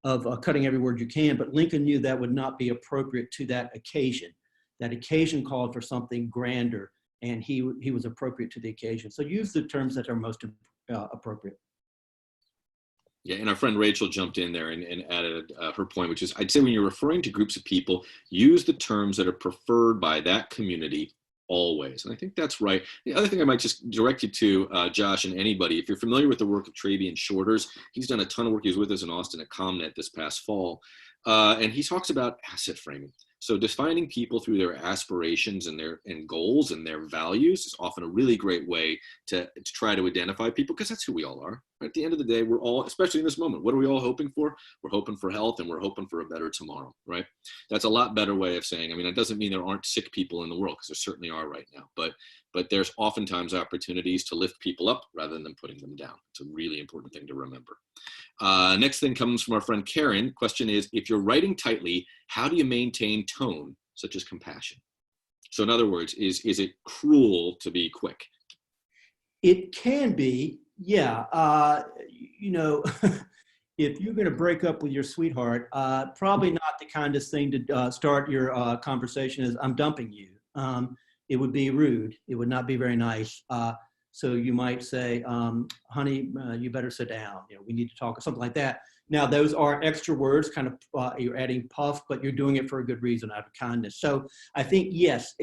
of cutting every word you can. But Lincoln knew that would not be appropriate to that occasion. That occasion called for something grander, and he was appropriate to the occasion. So use the terms that are most appropriate. Yeah, and our friend Rachel jumped in there and added her point, which is, I'd say when you're referring to groups of people, use the terms that are preferred by that community always. And I think that's right. The other thing I might just direct you to, Josh, and anybody, if you're familiar with the work of Travian Shorters, he's done a ton of work. He was with us in Austin at ComNet this past fall. And he talks about asset framing. So defining people through their aspirations and their goals and their values is often a really great way to try to identify people, because that's who we all are. At the end of the day, we're all, especially in this moment, what are we all hoping for? We're hoping for health, and we're hoping for a better tomorrow, right? That's a lot better way of saying, I mean, it doesn't mean there aren't sick people in the world, because there certainly are right now, but there's oftentimes opportunities to lift people up rather than putting them down. It's a really important thing to remember. Next thing comes from our friend Karen. Question is, if you're writing tightly, how do you maintain tone, such as compassion? So in other words, is it cruel to be quick? It can be, yeah. You know, if you're going to break up with your sweetheart, probably not the kindest thing to start your conversation is, I'm dumping you. It would be rude. It would not be very nice. So you might say, honey, you better sit down. You know, we need to talk, or something like that. Now, those are extra words, kind of, you're adding puff, but you're doing it for a good reason, out of kindness. So I think, yes,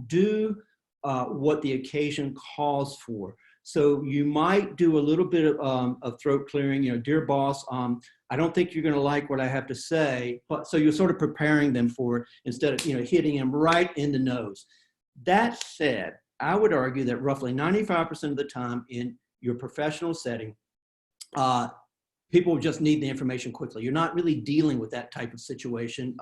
do what the occasion calls for. So you might do a little bit of throat clearing, you know, dear boss, I don't think you're going to like what I have to say, but so you're sort of preparing them for it instead of, you know, hitting them right in the nose. That said, I would argue that roughly 95% of the time in your professional setting, people just need the information quickly. You're not really dealing with that type of situation.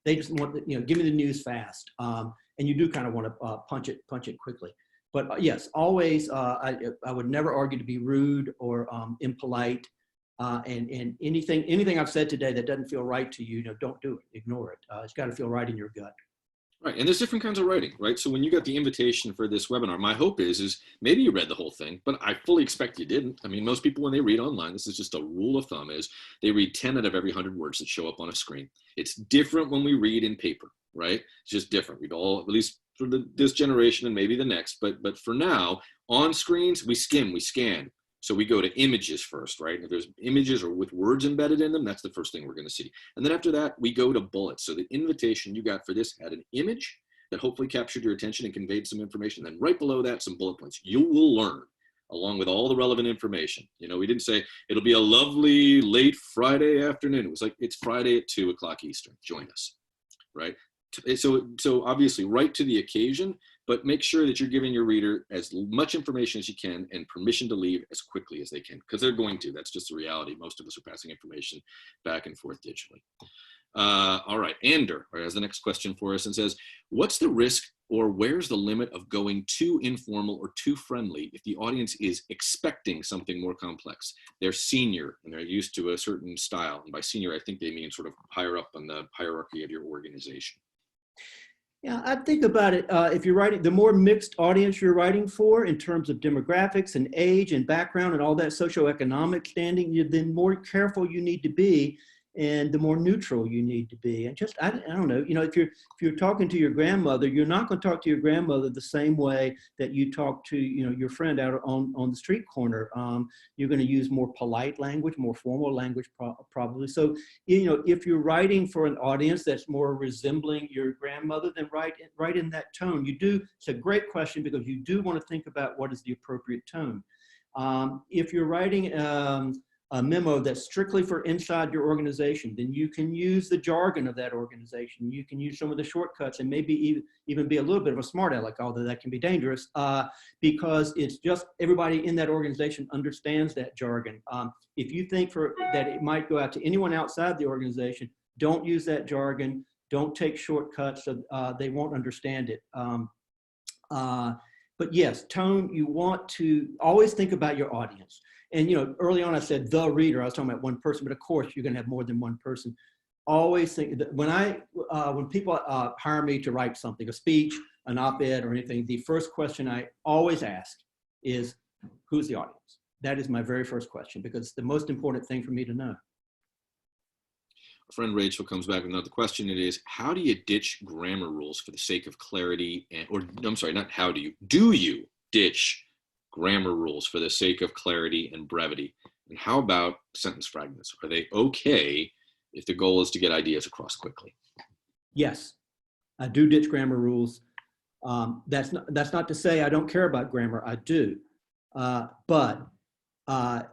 They just want, you know, give me the news fast. And you do kind of want to punch it quickly. But yes, always, I would never argue to be rude or impolite. And anything I've said today that doesn't feel right to you, don't do it. Ignore it. It's got to feel right in your gut. Right, and there's different kinds of writing, right? So when you got the invitation for this webinar, my hope is maybe you read the whole thing, but I fully expect you didn't. I mean, most people when they read online, this is just a rule of thumb, is they read 10 out of every 100 words that show up on a screen. It's different when we read in paper, right? It's just different. We'd all, at least for this generation and maybe the next, but for now, on screens, we skim, we scan. So we go to images first, right? If there's images or with words embedded in them, that's the first thing we're going to see. And then after that, we go to bullets. So the invitation you got for this had an image that hopefully captured your attention and conveyed some information. Then right below that, some bullet points. You will learn along with all the relevant information. You know, we didn't say it'll be a lovely late Friday afternoon. It was like, it's Friday at 2 o'clock Eastern. Join us, right? So obviously right to the occasion, but make sure that you're giving your reader as much information as you can and permission to leave as quickly as they can, because they're going to. That's just the reality. Most of us are passing information back and forth digitally. All right, Ander has the next question for us and says, what's the risk or where's the limit of going too informal or too friendly if the audience is expecting something more complex? They're senior and they're used to a certain style. And by senior, I think they mean sort of higher up on the hierarchy of your organization. Yeah, I think about it, if you're writing, the more mixed audience you're writing for in terms of demographics and age and background and all that socioeconomic standing, then more careful you need to be and the more neutral you need to be. And just, I don't know, you know, if you're talking to your grandmother, you're not going to talk to your grandmother the same way that you talk to, you know, your friend out on the street corner. You're going to use more polite language, more formal language probably. So, you know, if you're writing for an audience that's more resembling your grandmother, then write in that tone. It's a great question because you do want to think about what is the appropriate tone. If you're writing a memo that's strictly for inside your organization, then you can use the jargon of that organization. You can use some of the shortcuts and maybe even be a little bit of a smart aleck, although that can be dangerous, because it's just everybody in that organization understands that jargon. If you think that it might go out to anyone outside the organization, don't use that jargon. Don't take shortcuts so they won't understand it. But yes, tone, you want to always think about your audience. And, you know, early on I said the reader, I was talking about one person, but of course you're going to have more than one person. Always think that when people hire me to write something, a speech, an op-ed or anything, the first question I always ask is, who's the audience? That is my very first question because it's the most important thing for me to know. Our friend Rachel comes back with another question. It is, how do you ditch grammar rules for the sake of clarity? Do you ditch grammar rules for the sake of clarity and brevity? And how about sentence fragments? Are they okay if the goal is to get ideas across quickly? Yes, I do ditch grammar rules. That's not to say I don't care about grammar. I do, but I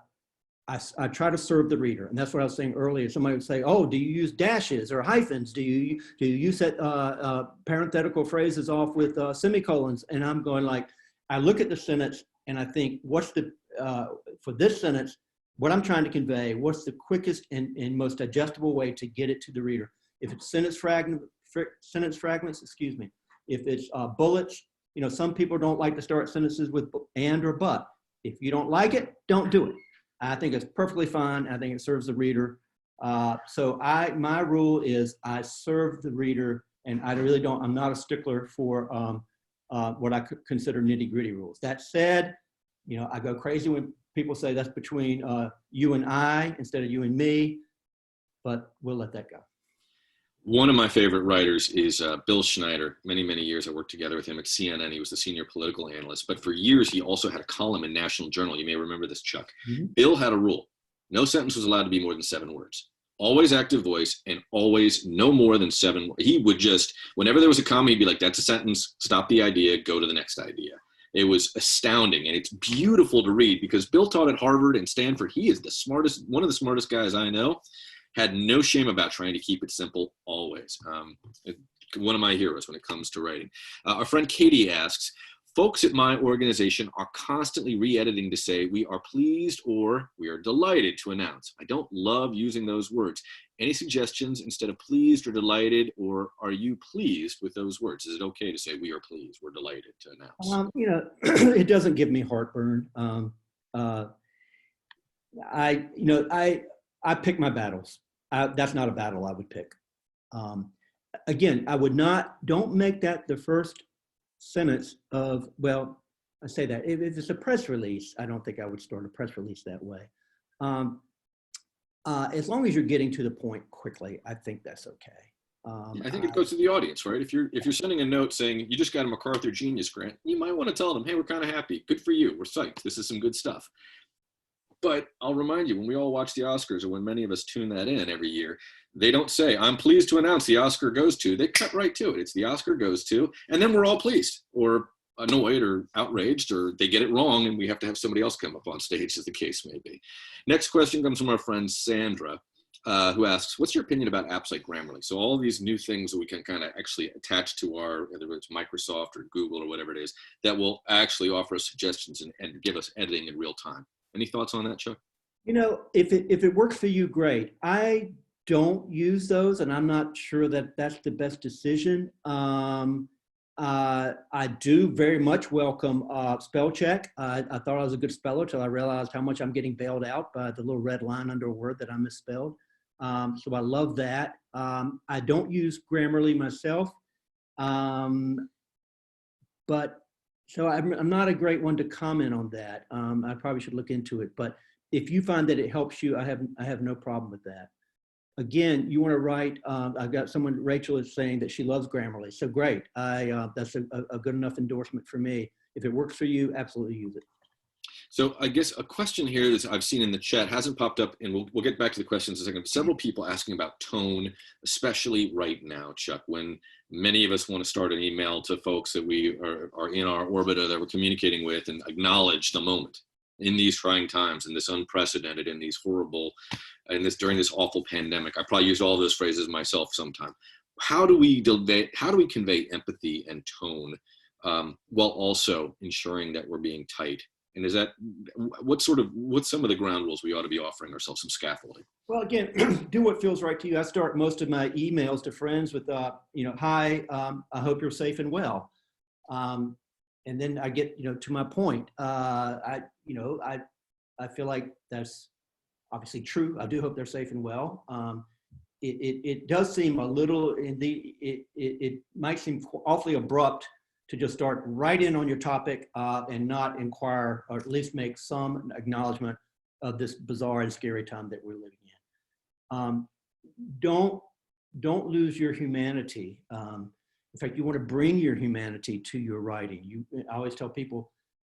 try to serve the reader, and that's what I was saying earlier. Somebody would say, "Oh, do you use dashes or hyphens? Do you set parenthetical phrases off with semicolons?" And I'm going like, I look at the sentence and I think, what's for this sentence, what I'm trying to convey, what's the quickest and most digestible way to get it to the reader? If it's sentence fragments, excuse me. If it's bullets, you know, some people don't like to start sentences with and or but. If you don't like it, don't do it. I think it's perfectly fine. I think it serves the reader. So my rule is I serve the reader, and I'm not a stickler for what I could consider nitty-gritty rules. That said, you know, I go crazy when people say that's between you and I instead of you and me, but we'll let that go. One of my favorite writers is Bill Schneider. Many, many years I worked together with him at CNN. He was the senior political analyst, but for years he also had a column in National Journal. You may remember this, Chuck. Mm-hmm. Bill had a rule. No sentence was allowed to be more than 7 words. Always active voice and always no more than 7 words. He would just, whenever there was a comma, he'd be like, that's a sentence, stop the idea, go to the next idea. It was astounding, and it's beautiful to read because Bill taught at Harvard and Stanford. He is one of the smartest guys I know. Had no shame about trying to keep it simple always. One of my heroes when it comes to writing. Our friend Katie asks, folks at my organization are constantly re-editing to say we are pleased or we are delighted to announce. I don't love using those words. Any suggestions instead of pleased or delighted, or are you pleased with those words? Is it okay to say we are pleased, we're delighted to announce? You know, it doesn't give me heartburn. I pick my battles. That's not a battle I would pick. Again, don't make that the first sentence of, well, I say that. If it's a press release, I don't think I would start a press release that way. As long as you're getting to the point quickly, I think that's okay. I think it goes to the audience, right? If you're sending a note saying you just got a MacArthur Genius Grant, you might want to tell them, hey, we're kind of happy. Good for you. We're psyched. This is some good stuff. But I'll remind you, when we all watch the Oscars, or when many of us tune that in every year, they don't say, I'm pleased to announce the Oscar goes to. They cut right to it. It's the Oscar goes to, and then we're all pleased or annoyed or outraged, or they get it wrong and we have to have somebody else come up on stage, as the case may be. Next question comes from our friend Sandra, who asks, what's your opinion about apps like Grammarly? So all these new things that we can kind of actually attach to our, whether it's Microsoft or Google or whatever it is, that will actually offer us suggestions and give us editing in real time. Any thoughts on that, Chuck? You know, if it works for you, great. I don't use those, and I'm not sure that that's the best decision. I do very much welcome spell check. I thought I was a good speller till I realized how much I'm getting bailed out by the little red line under a word that I misspelled. So I love that. I don't use Grammarly myself, but so I'm not a great one to comment on that. I probably should look into it, but if you find that it helps you, I have no problem with that. Again, you want to write, I've got someone, Rachel is saying that she loves Grammarly. So great. That's a good enough endorsement for me. If it works for you, absolutely use it. So I guess a question here that I've seen in the chat hasn't popped up, and we'll get back to the questions in a second. Several people asking about tone, especially right now, Chuck, when many of us want to start an email to folks that we are in our orbit or that we're communicating with and acknowledge the moment in these trying times, in this unprecedented, in these horrible, during this awful pandemic. I probably used all those phrases myself sometime. How do we convey empathy and tone while also ensuring that we're being tight? And is that, what's some of the ground rules we ought to be offering ourselves, some scaffolding? Well, again, do what feels right to you. I start most of my emails to friends with, hi, I hope you're safe and well. And then I get, to my point. I feel like that's obviously true. I do hope they're safe and well. It does seem a little, it might seem awfully abrupt to just start right in on your topic and not inquire, or at least make some acknowledgement of this bizarre and scary time that we're living in. Don't lose your humanity. In fact, you want to bring your humanity to your writing. I always tell people,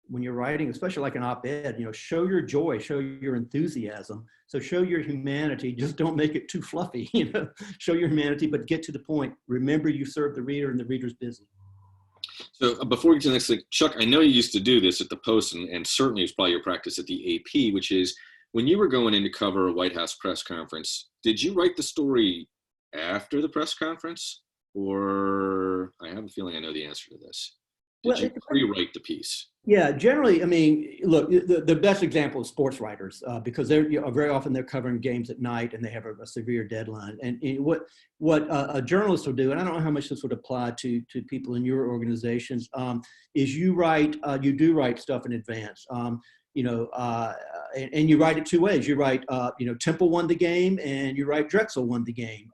when you're writing, especially like an op-ed, show your joy, show your enthusiasm. So show your humanity, just don't make it too fluffy, show your humanity, but get to the point. Remember, you serve the reader and the reader's busy. So before we get to the next thing, Chuck, I know you used to do this at the Post, and certainly it's probably your practice at the AP, which is when you were going in to cover a White House press conference, did you write the story after the press conference? Or I have a feeling I know the answer to this. Did you rewrite the piece? Yeah, generally, I mean, look, the best example is sports writers, because very often they're covering games at night and they have a severe deadline. And what a journalist will do, and I don't know how much this would apply to people in your organizations, is you do write stuff in advance. And you write it two ways. You write, Temple won the game, and you write Drexel won the game.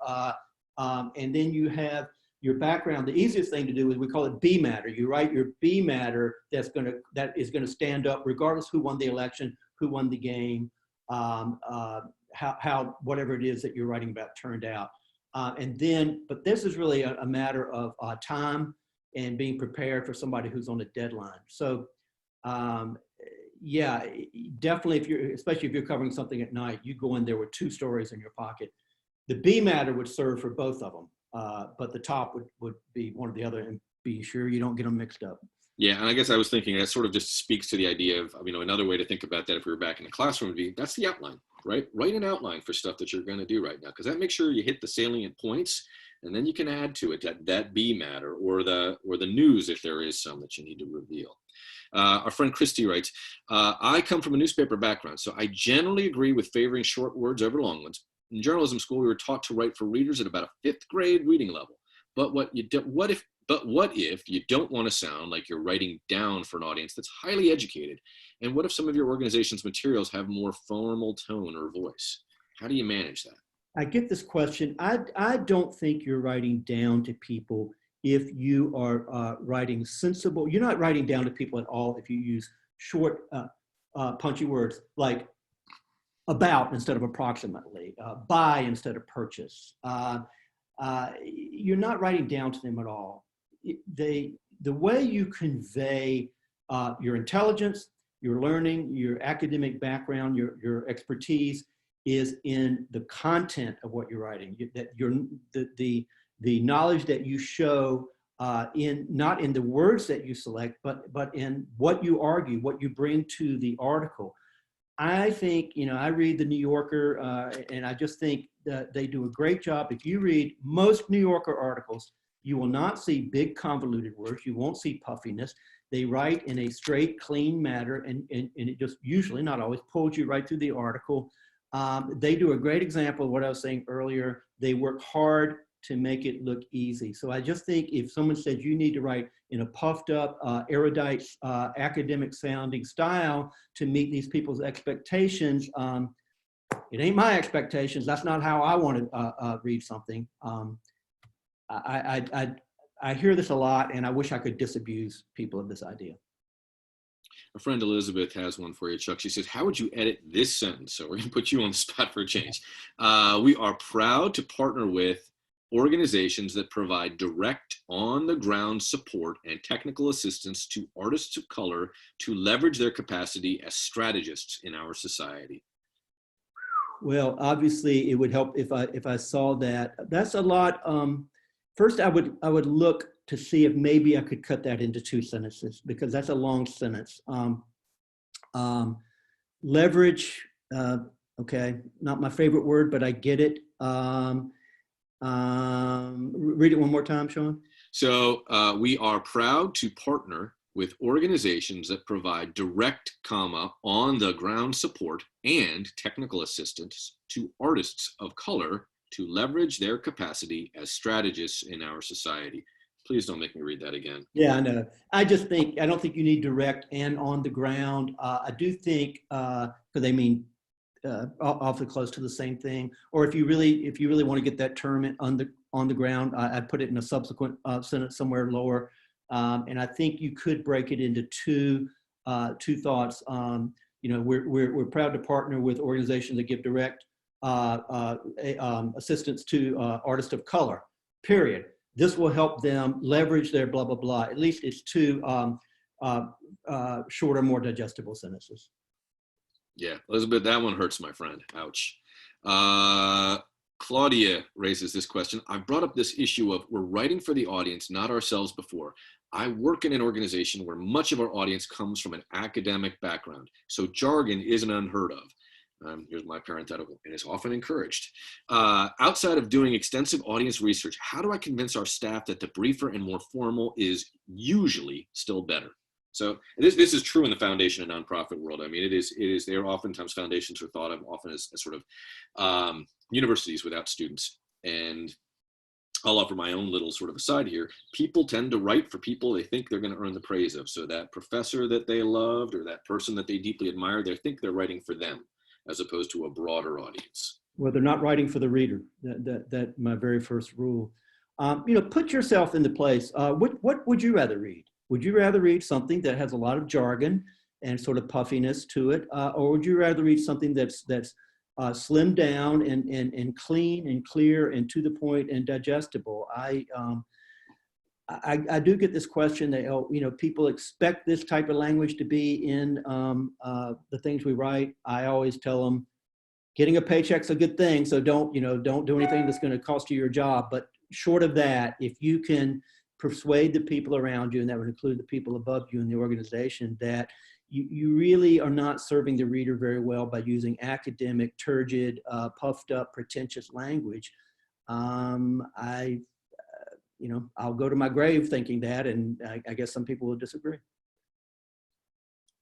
And then you have your background. The easiest thing to do is we call it B matter. You write your B matter that is gonna stand up regardless who won the election, who won the game, how whatever it is that you're writing about turned out. But this is really a matter of time and being prepared for somebody who's on a deadline. So yeah, definitely, especially if you're covering something at night, you go in there with two stories in your pocket. The B matter would serve for both of them, but the top would be one or the other, and be sure you don't get them mixed up. Yeah, and I guess I was thinking that sort of just speaks to the idea of, another way to think about that if we were back in the classroom would be, that's the outline, right? Write an outline for stuff that you're going to do right now, because that makes sure you hit the salient points, and then you can add to it that B matter or the news if there is some that you need to reveal. Our friend Christy writes, I come from a newspaper background, so I generally agree with favoring short words over long ones. In journalism school, we were taught to write for readers at about a 5th grade reading level. But what if you don't want to sound like you're writing down for an audience that's highly educated? And what if some of your organization's materials have more formal tone or voice? How do you manage that? I get this question. I don't think you're writing down to people if you are writing sensible. You're not writing down to people at all if you use short, punchy words like about instead of approximately, buy instead of purchase. You're not writing down to them at all. The way you convey your intelligence, your learning, your academic background, your expertise is in the content of what you're writing. The knowledge that you show not in the words that you select, but in what you argue, what you bring to the article. I think, I read the New Yorker, and I just think that they do a great job. If you read most New Yorker articles, you will not see big convoluted words. You won't see puffiness. They write in a straight, clean manner, and it just usually, not always, pulls you right through the article. They do a great example of what I was saying earlier. They work hard to make it look easy. So I just think if someone said you need to write in a puffed up, erudite, academic sounding style to meet these people's expectations, it ain't my expectations. That's not how I want to read something. I hear this a lot, and I wish I could disabuse people of this idea. Our friend Elizabeth has one for you, Chuck. She says, how would you edit this sentence? So we're going to put you on the spot for a change. We are proud to partner with organizations that provide direct on-the-ground support and technical assistance to artists of color to leverage their capacity as strategists in our society. Well, obviously, it would help if I saw that. That's a lot. First, I would look to see if maybe I could cut that into 2 sentences, because that's a long sentence. Leverage, okay, not my favorite word, but I get it. Read it one more time, Sean. So we are proud to partner with organizations that provide direct, on the ground support and technical assistance to artists of color to leverage their capacity as strategists in our society. Please don't make me read that again. Yeah, I know. I don't think you need direct and on the ground. I do think, because they mean awfully close to the same thing. Or if you really want to get that term on the ground, I'd put it in a subsequent sentence somewhere lower. And I think you could break it into two thoughts. We're proud to partner with organizations that give direct assistance to artists of color, period. This will help them leverage their blah, blah, blah. At least it's 2 shorter, more digestible sentences. Yeah, Elizabeth, that one hurts, my friend. Ouch. Claudia raises this question. I brought up this issue of we're writing for the audience, not ourselves before. I work in an organization where much of our audience comes from an academic background, so jargon isn't unheard of. Here's my parenthetical, and is often encouraged. Outside of doing extensive audience research, how do I convince our staff that the briefer and more formal is usually still better? So this is true in the foundation and nonprofit world. I mean, it is. There are oftentimes foundations are thought of often as sort of universities without students. And I'll offer my own little sort of aside here. People tend to write for people they think they're going to earn the praise of. So that professor that they loved or that person that they deeply admire, they think they're writing for them as opposed to a broader audience. Well, they're not writing for the reader. That my very first rule. Put yourself in the place. What would you rather read? Would you rather read something that has a lot of jargon and sort of puffiness to it, or would you rather read something that's slimmed down and clean and clear and to the point and digestible? I do get this question that people expect this type of language to be in the things we write. I always tell them, getting a paycheck's a good thing, so don't do anything that's going to cost you your job. But short of that, if you can persuade the people around you, and that would include the people above you in the organization, that you really are not serving the reader very well by using academic, turgid, puffed up, pretentious language. I'll go to my grave thinking that, and I guess some people will disagree.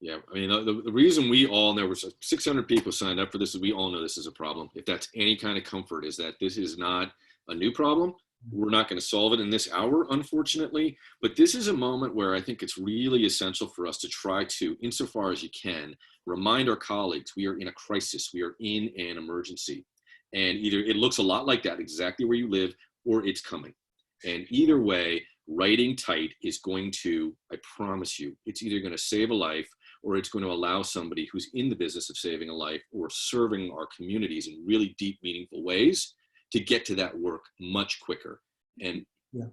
Yeah, I mean, the reason we all know, 600 people signed up for this, is we all know this is a problem. If that's any kind of comfort, is that this is not a new problem. We're not going to solve it in this hour, unfortunately, but this is a moment where I think it's really essential for us to try to, insofar as you can, remind our colleagues we are in a crisis, we are in an emergency. And either it looks a lot like that, exactly where you live, or it's coming. And either way, writing tight is going to, I promise you, it's either going to save a life or it's going to allow somebody who's in the business of saving a life or serving our communities in really deep, meaningful ways to get to that work much quicker. And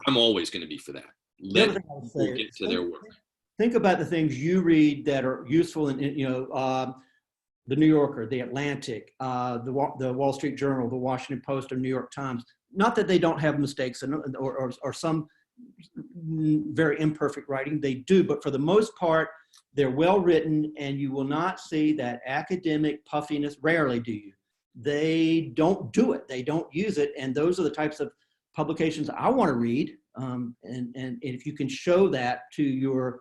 I'm always going to be for that. Let people get to their work. think about the things you read that are useful in, the New Yorker, the Atlantic, the Wall Street Journal, the Washington Post, or New York Times. Not that they don't have mistakes or some very imperfect writing, they do, but for the most part, they're well written, and you will not see that academic puffiness. Rarely do you. They don't do it. They don't use it, and those are the types of publications I want to read. And if you can show that to your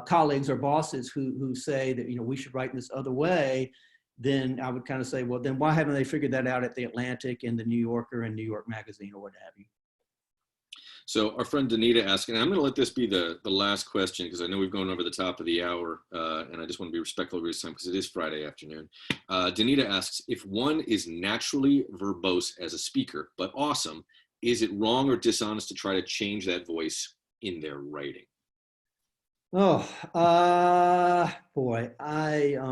colleagues or bosses who say that, we should write in this other way, then I would kind of say, well, then why haven't they figured that out at the Atlantic and the New Yorker and New York Magazine or what have you? So our friend Danita asked, and I'm going to let this be the last question because I know we've gone over the top of the hour, and I just want to be respectful of your time because it is Friday afternoon. Danita asks, if one is naturally verbose as a speaker, but awesome, is it wrong or dishonest to try to change that voice in their writing? Oh, boy, I've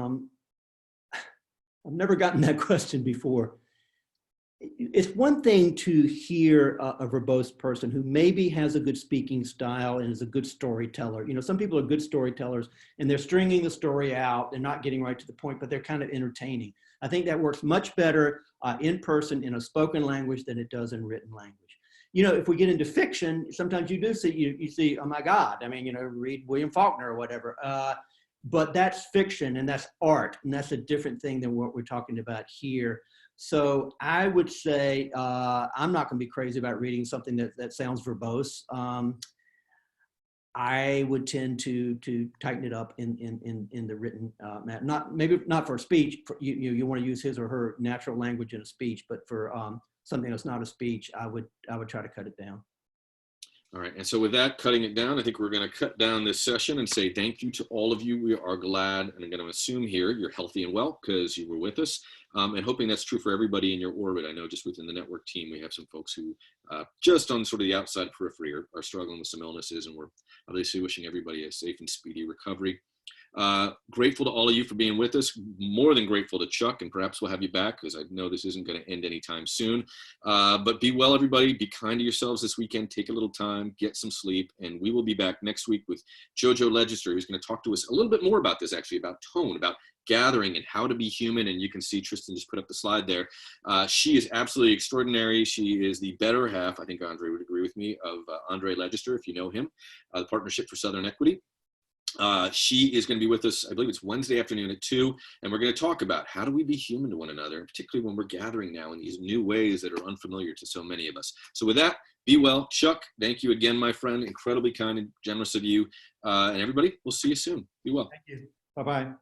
never gotten that question before. It's one thing to hear a verbose person who maybe has a good speaking style and is a good storyteller. Some people are good storytellers and they're stringing the story out. They're not getting right to the point, but they're kind of entertaining. I think that works much better in person in a spoken language than it does in written language. If we get into fiction, sometimes you do see, you see, oh my God, read William Faulkner or whatever. But that's fiction and that's art, and that's a different thing than what we're talking about here. So I would say I'm not going to be crazy about reading something that sounds verbose. I would tend to tighten it up in the written matter. Maybe not for a speech. You want to use his or her natural language in a speech, but for something that's not a speech, I would try to cut it down. All right, and so with that, cutting it down, I think we're going to cut down this session and say thank you to all of you. We are glad, and I'm going to assume here you're healthy and well because you were with us, and hoping that's true for everybody in your orbit. I know just within the network team, we have some folks who just on sort of the outside periphery are struggling with some illnesses, and we're obviously wishing everybody a safe and speedy recovery. Grateful to all of you for being with us. More than grateful to Chuck, and perhaps we'll have you back because I know this isn't going to end anytime soon. But be well, everybody. Be kind to yourselves this weekend. Take a little time, get some sleep, and we will be back next week with Jojo Legister, who's going to talk to us a little bit more about this, actually, about tone, about gathering and how to be human. And you can see Tristan just put up the slide there. She is absolutely extraordinary. She is the better half, I think Andre would agree with me, of Andre Legister, if you know him, the Partnership for Southern Equity. She is going to be with us, I believe it's Wednesday afternoon at 2, and we're going to talk about how do we be human to one another, and particularly when we're gathering now in these new ways that are unfamiliar to so many of us. So with that, be well. Chuck, thank you again, my friend. Incredibly kind and generous of you. And everybody, we'll see you soon. Be well. Thank you. Bye-bye.